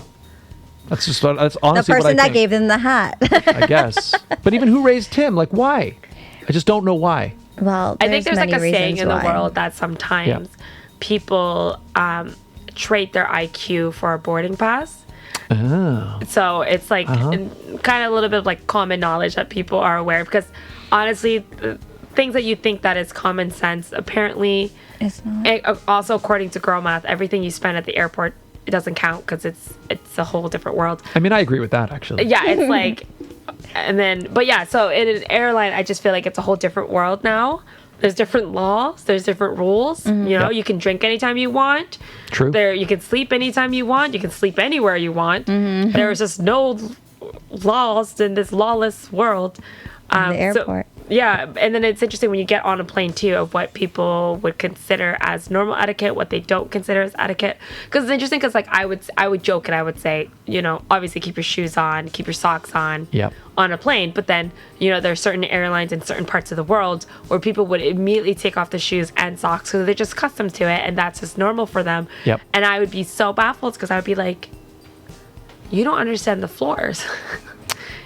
That's The honestly what I person that think, gave them the hat. I guess. But even who raised him? Like, why? I just don't know why. Well, I think there's like many a saying reasons in the why. world that sometimes people trade their IQ for a boarding pass. Oh. So it's like kind of a little bit of like common knowledge that people are aware, because honestly, the things that you think that is common sense, apparently, It's not. also according to girl math, everything you spend at the airport, it doesn't count because it's a whole different world. I mean, I agree with that, actually. Yeah, it's like, and then, but yeah, so in an airline, I just feel like it's a whole different world now. There's different laws, there's different rules. You know, you can drink anytime you want. True. You can sleep anytime you want. You can sleep anywhere you want. There's just no laws in this lawless world. In the airport. Yeah, and then it's interesting when you get on a plane too of what people would consider as normal etiquette, what they don't consider as etiquette. Because it's interesting, because like I would joke and I would say, you know, obviously keep your shoes on, keep your socks on Yep. on a plane. But then, you know, there are certain airlines in certain parts of the world where people would immediately take off the shoes and socks because they're just accustomed to it and that's just normal for them. Yep. And I would be so baffled because I would be like, you don't understand the floors.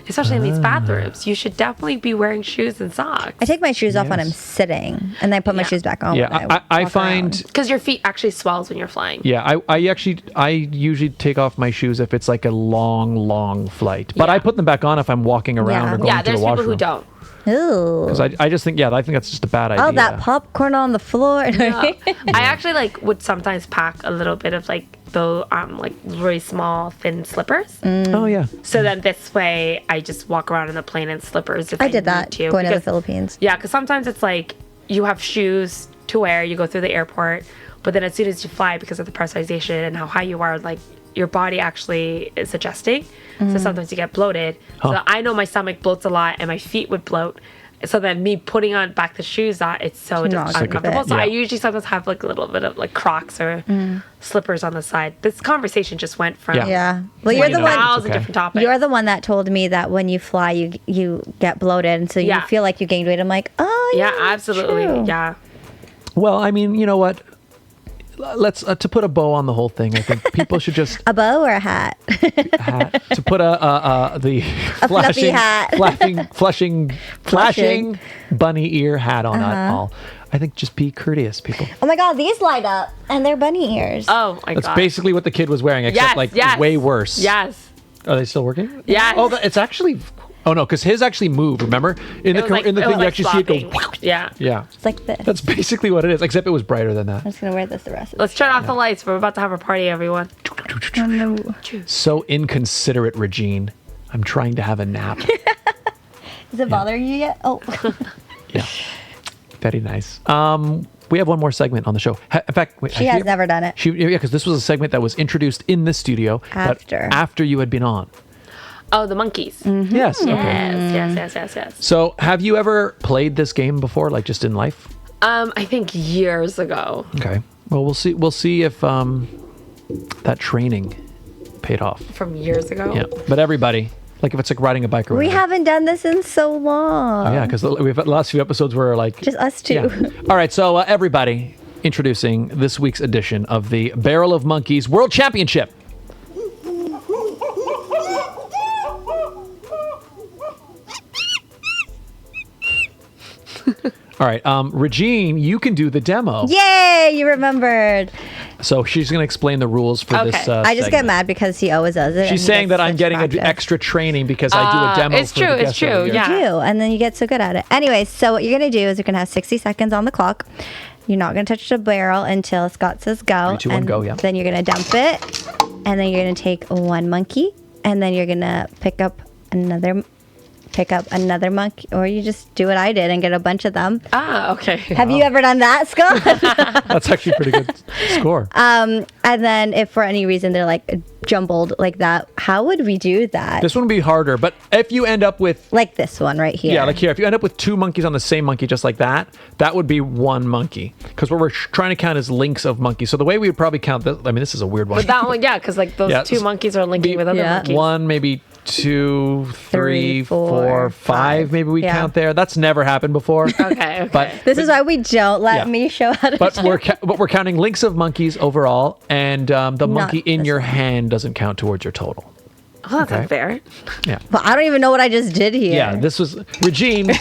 Especially in these bathrooms, you should definitely be wearing shoes and socks. I take my shoes off when I'm Yes. sitting, and then I put my shoes back on. Yeah, when I walk find... around. Because your feet actually swells when you're flying. Yeah, I usually take off my shoes if it's like a long flight. But I put them back on if I'm walking around Yeah. or going Yeah, to the there's people washroom. who don't. Ooh. 'Cause I just think, I think that's just a bad idea. Oh, that popcorn on the floor. I actually like would sometimes pack a little bit of like like really small thin slippers. Oh, yeah. So then this way I just walk around in the plane in slippers if I I did need that to. going to the Because- Philippines. Yeah, because sometimes it's like you have shoes to wear, you go through the airport, but then as soon as you fly, because of the pressurization and how high you are, like your body actually is adjusting. So sometimes you get bloated. So I know my stomach bloats a lot and my feet would bloat. So then me putting on back the shoes, it's so Not gonna uncomfortable. fit. So I Yeah. usually sometimes have like a little bit of like Crocs or slippers on the side. This conversation just went from Yeah. Well, you're the know, one. it's 1,000 okay. different topics. You're the one that told me that when you fly, you get bloated, and so you Yeah. feel like you gained weight. I'm like, oh yeah, Yeah, absolutely. true. Yeah. Well, I mean, you know what? Let's to put a bow on the whole thing. I think people should just A bow or a hat? hat, to put the fluffy hat. flashing bunny ear hat on that all. I think just be courteous, people. Oh my god, these light up, and they're bunny ears. Oh my That's god. basically what the kid was wearing, except yes. way worse. Yes. Are they still working? Yes. Oh, it's actually. Oh no, because his actually moved. Remember in It was like- in the it thing was you like actually see it go. flopping. Yeah. Yeah, It's like this. that's basically what it is. Except it was brighter than that. I'm just gonna wear this the rest of Let's turn off the lights. We're about to have a party, everyone. So inconsiderate, Regine. I'm trying to have a nap. Does it bother you yet? Oh. Yeah, very nice. We have one more segment on the show. In fact, wait, She has never done it. Yeah, because this was a segment that was introduced in the studio but After. after you had been on. Oh, the monkeys. Yes. Okay. Yes. So, have you ever played this game before, like just in life? I think years ago. Okay. Well, we'll see. We'll see if that training paid off. From years ago. Yeah. But everybody, like if it's like riding a bike or We whatever. haven't done this in so long. Oh, yeah, because we've had the last few episodes were like Just us two. Yeah. All right. So everybody, introducing this week's edition of the Barrel of Monkeys World Championship. All right, Regine, you can do the demo. Yay! You remembered. So she's going to explain the rules for Okay. this. I just get segment. mad because he always does it. and She's he saying gets that I'm such getting practice. extra training because I do a demo. it's for true, the it's guests every true, year. yeah. You do, and then you get so good at it. Anyways, so what you're gonna do is you're gonna have 60 seconds on the clock. You're not gonna touch the barrel until Scott says go. 3, 2, 1, and go, yeah. Then you're gonna dump it, and then you're gonna take one monkey, and then you're gonna pick up another monkey, or you just do what I did and get a bunch of them. Ah, okay. Have you ever done that, Scott? That's actually a pretty good score. And then if for any reason they're like jumbled like that, how would we do that? This one would be harder, but if you end up with Like this one right here. yeah, like here, if you end up with 2 monkeys on the same monkey just like that, that would be 1 monkey. Because what we're trying to count is links of monkeys. So the way we would probably count this, I mean, this is a weird one. But that one, yeah, because like those Yeah, 2 monkeys are linking with other Yeah. monkeys. 1, maybe 2, 3, Three, 4, four, 5. five. Maybe we Yeah. count there. That's never happened before. Okay. But This is why we don't let Yeah. me show how to but do we're counting links of monkeys overall, and the monkey in this your one. hand doesn't count towards your total. Oh, that's Okay. unfair. Yeah. Well, I don't even know what I just did here. Yeah. This was Regine.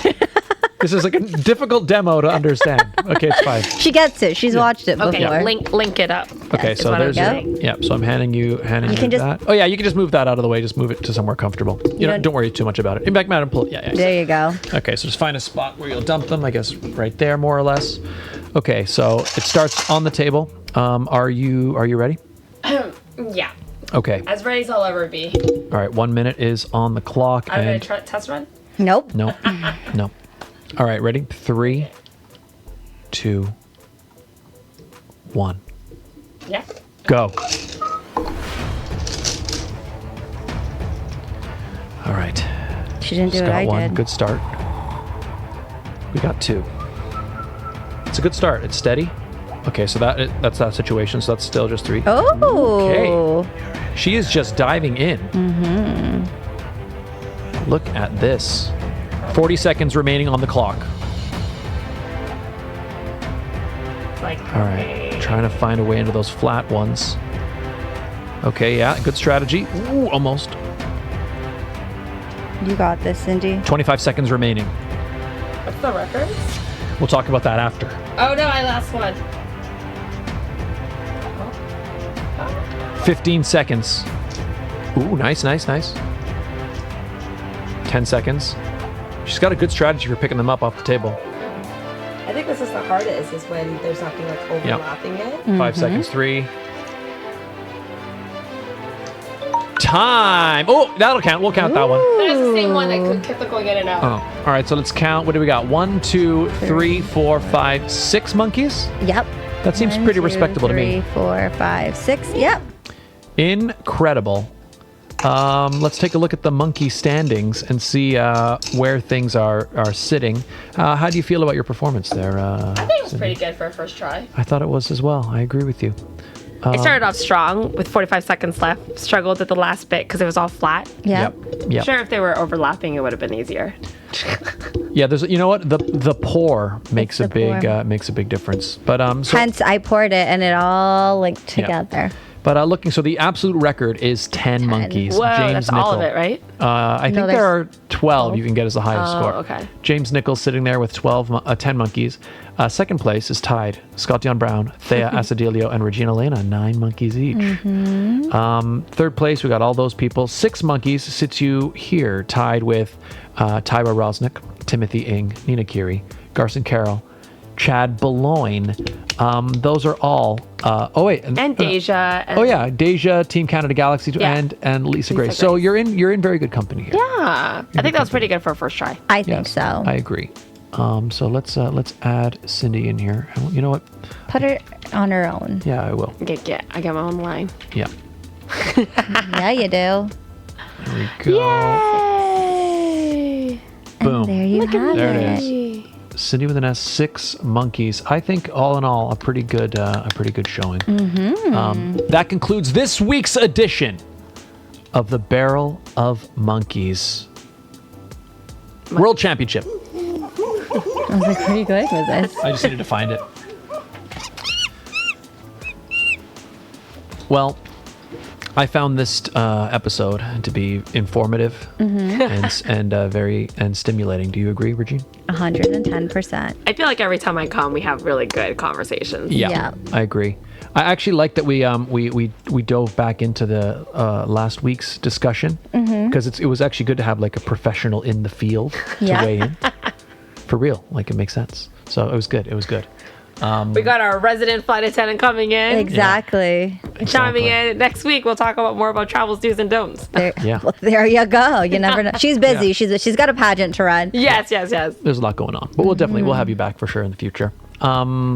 This is like a difficult demo to understand. Okay, it's fine. She gets it. She's watched it Okay, before. link it up. Okay, is so what I'm there's your, saying. yeah. So I'm handing you can just- that. Oh yeah, you can just move that out of the way. Just move it to somewhere comfortable. You know, don't- don't worry too much about it. In back, madam, pull it. Yeah. There you go. Okay, so just find a spot where you'll dump them. I guess right there, more or less. Okay, so it starts on the table. Are you ready? Yeah. Okay. As ready as I'll ever be. All right. 1 minute is on the clock. I'm and going to test run. Nope. no, no. All right, ready? 3, 2, 1, Yeah. go. All right. She didn't do Just what got I one. did. Good start. We got 2. It's a good start. It's steady. Okay, so that's that situation. So that's still just 3. Oh. Okay. She is just diving in. Mm-hmm. Look at this. 40 seconds remaining on the clock. It's like, All right. Trying to find a way into those flat ones. Okay, yeah, good strategy. Ooh, almost. You got this, Cindy. 25 seconds remaining. what's the record? We'll talk about that after. Oh no, I lost one. 15 seconds. Ooh, nice, nice, nice. 10 seconds. She's got a good strategy for picking them up off the table. I think this is the hardest, is when there's nothing like overlapping it. 5 seconds. 3. Time. Oh, that'll count. We'll count that one. There's the same one that kept going in and out. Oh, all right. So let's count. What do we got? 1, 2, 3, 4, 5, 6 monkeys. Yep. That seems 1, pretty 2, respectable to me. 3, 4, 5, 6. Yep. Incredible. Let's take a look at the monkey standings and see where things are sitting. How do you feel about your performance there? I think it was pretty good for a first try. I thought it was as well. I agree with you. I started off strong with 45 seconds left. Struggled at the last bit because it was all flat. Yep. Yep. Sure, if they were overlapping, it would have been easier. Yeah. There's. You know what? The pour makes a the big pour. makes a big difference. But so, Hence, I poured it and it all linked together. But looking, so the absolute record is 10 monkeys. Whoa, James that's all of Nichol. it, right? I think No, there are there's 12 you can get as the highest Oh, score. okay. James Nichols sitting there with 10 monkeys. Second place is tied. Scott Dion Brown, Thea Asadilio, and Regine Alaina, 9 monkeys each. Third place, we got all those people. 6 monkeys sits you here, tied with Tyra Rosnick, Timothy Ing, Nina Kiri, Garson Carroll, Chad Beloin. Those are all. And Deja. And Oh yeah, Deja, Team Canada Galaxy, Yeah. and Lisa Grace. Grace. So you're in very good company here. Yeah. I think that was pretty good for a first try. I think Yes, so. I agree. So let's add Cindy in here. And you know what? Put her on her own. Yeah, I will. I got my own line. Yeah. Yeah, you do. There we go. Yay! Boom. There you have There it it. is. Cindy with an S, 6 monkeys. I think all in all, a pretty good showing. That concludes this week's edition of the Barrel of Monkeys World Championship. I was like, where are you going with this? I just needed to find it. Well, I found this episode to be informative and very stimulating. Do you agree, Regine? 110%. I feel like every time I come, we have really good conversations. Yeah. I agree. I actually like that we dove back into the last week's discussion because it was actually good to have like a professional in the field to Yeah. weigh in. For real, like it makes sense. So it was good. It was good. We got our resident flight attendant coming in. Exactly. Chiming Exactly. in. Next week, we'll talk about more about travel's do's and don'ts. There, Yeah. Well, there you go. You never know. She's busy. She's got a pageant to run. Yes. There's a lot going on, but we'll have you back for sure in the future.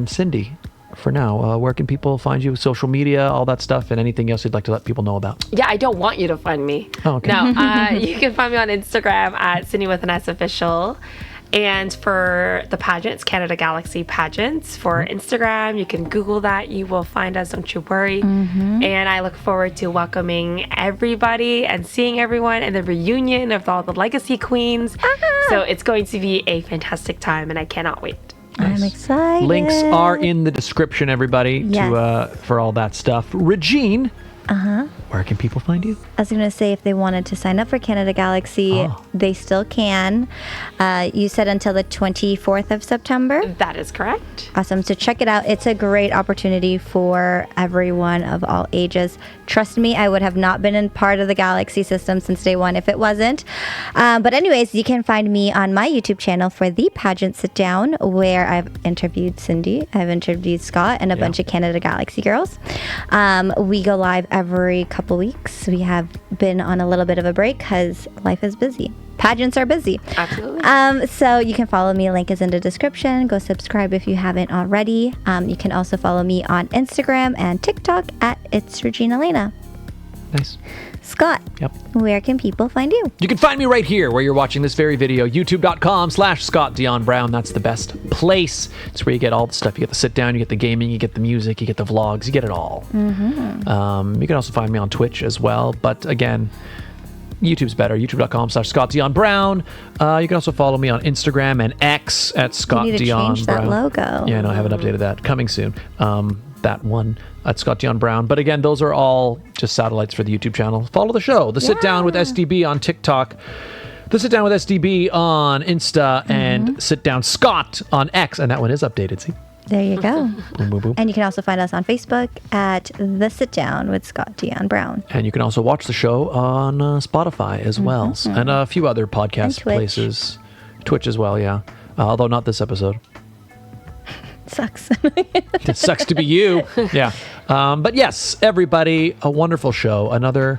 Cindy, for now, where can people find you? Social media, all that stuff, and anything else you'd like to let people know about? Yeah, I don't want you to find me. Oh, okay. No, you can find me on Instagram at Sindy with an S official. And for the pageants, Canada Galaxy Pageants for Instagram, you can Google that. You will find us, don't you worry. And I look forward to welcoming everybody and seeing everyone and the reunion of all the legacy queens. So it's going to be a fantastic time, and I cannot wait. I'm excited. Links are in the description, everybody, Yes. for all that stuff. Regine, where can people find you? I was going to say if they wanted to sign up for Canada Galaxy, they still can. You said until the 24th of September? That is correct. Awesome. So check it out. It's a great opportunity for everyone of all ages. Trust me, I would have not been in part of the Galaxy system since day one if it wasn't. But anyways, you can find me on my YouTube channel for the Pageant Sit Down, where I've interviewed Sindy, I've interviewed Scott, and a bunch of Canada Galaxy girls. We go live every couple weeks. We have been on a little bit of a break because life is busy. Pageants are busy. Absolutely. So you can follow me. Link is in the description. Go subscribe if you haven't already. You can also follow me on Instagram and TikTok at It's Regine Alaina. Nice. Scott, Yep. where can people find you? You can find me right here where you're watching this very video, youtube.com/Scott Dion Brown. That's the best place. It's where you get all the stuff. You get the sit down, you get the gaming, you get the music, you get the vlogs, you get it all. You can also find me on Twitch as well. But again, YouTube's better. youtube.com/Scott Dion Brown. You can also follow me on Instagram and X at Scott You need to Dion change Brown. that logo. Yeah, no, I haven't updated that. Coming soon. That one at Scott Dion Brown. But again, those are all just satellites for the YouTube channel. Follow the show. The Sit Down with SDB on TikTok. The Sit Down with SDB on Insta. And Sit Down Scott on X. And that one is updated. See? There you go. Boom, boom, boom. And you can also find us on Facebook at The Sit Down with Scott Dion Brown. And you can also watch the show on Spotify as well. And a few other podcast And Twitch. places. Twitch as well, yeah. Although not this episode. Sucks. It sucks to be you. Yeah. But yes, everybody, a wonderful show. Another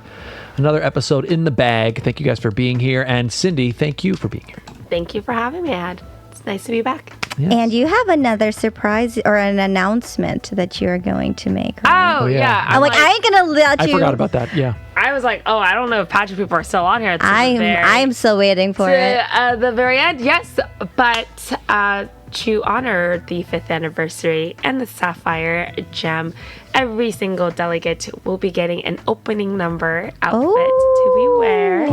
episode in the bag. Thank you guys for being here. And Sindy, thank you for being here. Thank you for having me, Ed. It's nice to be back. Yes. And you have another surprise or an announcement that you're going to make. Right? Oh, yeah. yeah. I'm like, I ain't going to let I you. forgot about that. Yeah. I was like, oh, I don't know if pageant people are still on here. I'm still waiting for it. The very end, yes. But to honor the 5th anniversary and the Sapphire Gem, every single delegate will be getting an opening number outfit to be wear.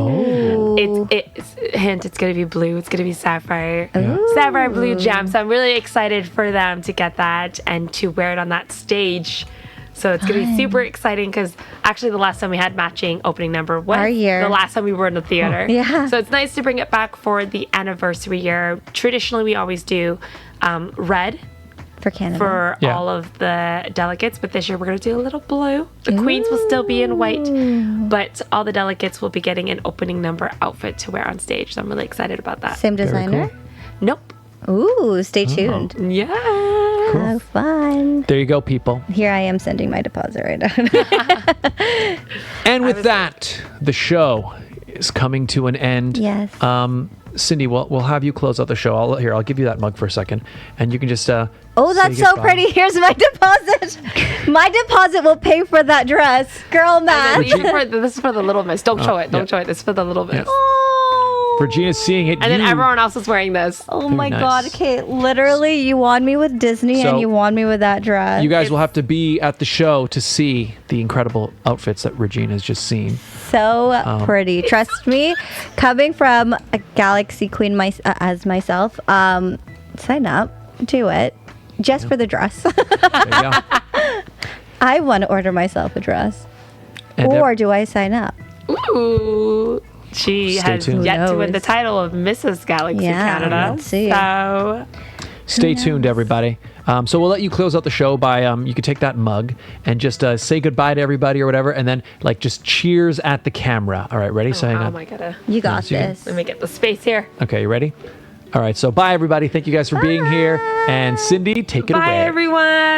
It's going to be blue. It's going to be sapphire. Sapphire blue gem. So I'm really excited for them to get that and to wear it on that stage. So it's going to be super exciting because actually the last time we had matching opening number was Our year. the last time we were in the theater. Yeah. So it's nice to bring it back for the anniversary year. Traditionally, we always do red For Canada. for all of the delegates, but this year we're going to do a little blue. The queens will still be in white, but all the delegates will be getting an opening number outfit to wear on stage. So I'm really excited about that. Same designer? Nope. Ooh, stay tuned. Yeah. How fun. There you go, people. Here I am sending my deposit right now. And with that, the show is coming to an end. Yes. Sindy, we'll have you close out the show. I'll give you that mug for a second, and you can just. Oh, say that's so goodbye. pretty. Here's my deposit. My deposit will pay for that dress. Girl math. This is for the little miss. Don't show it. Don't yeah. show it. This is for the little miss. Yeah. Oh. Regina's seeing it. And then everyone else is wearing this. Oh Very my nice. God, okay. Literally, you won me with Disney So, and you won me with that dress. You guys will have to be at the show to see the incredible outfits that Regine has just seen. So pretty. Trust me, coming from a Galaxy Queen as myself, sign up. Do it. Just for the dress. There you go. I want to order myself a dress. And, Or do I sign up? Ooh. She Stay has tuned. yet to win Who the knows? title of Mrs. Galaxy Yeah, Canada. let's see. So Stay tuned, everybody. So we'll let you close out the show by you can take that mug and just say goodbye to everybody or whatever, and then like just cheers at the camera. All right, ready? Saying oh my god. You got so you can- this. Let me get the space here. Okay, you ready? All right, so bye everybody. Thank you guys for being here, and Sindy, take it Bye away. everyone.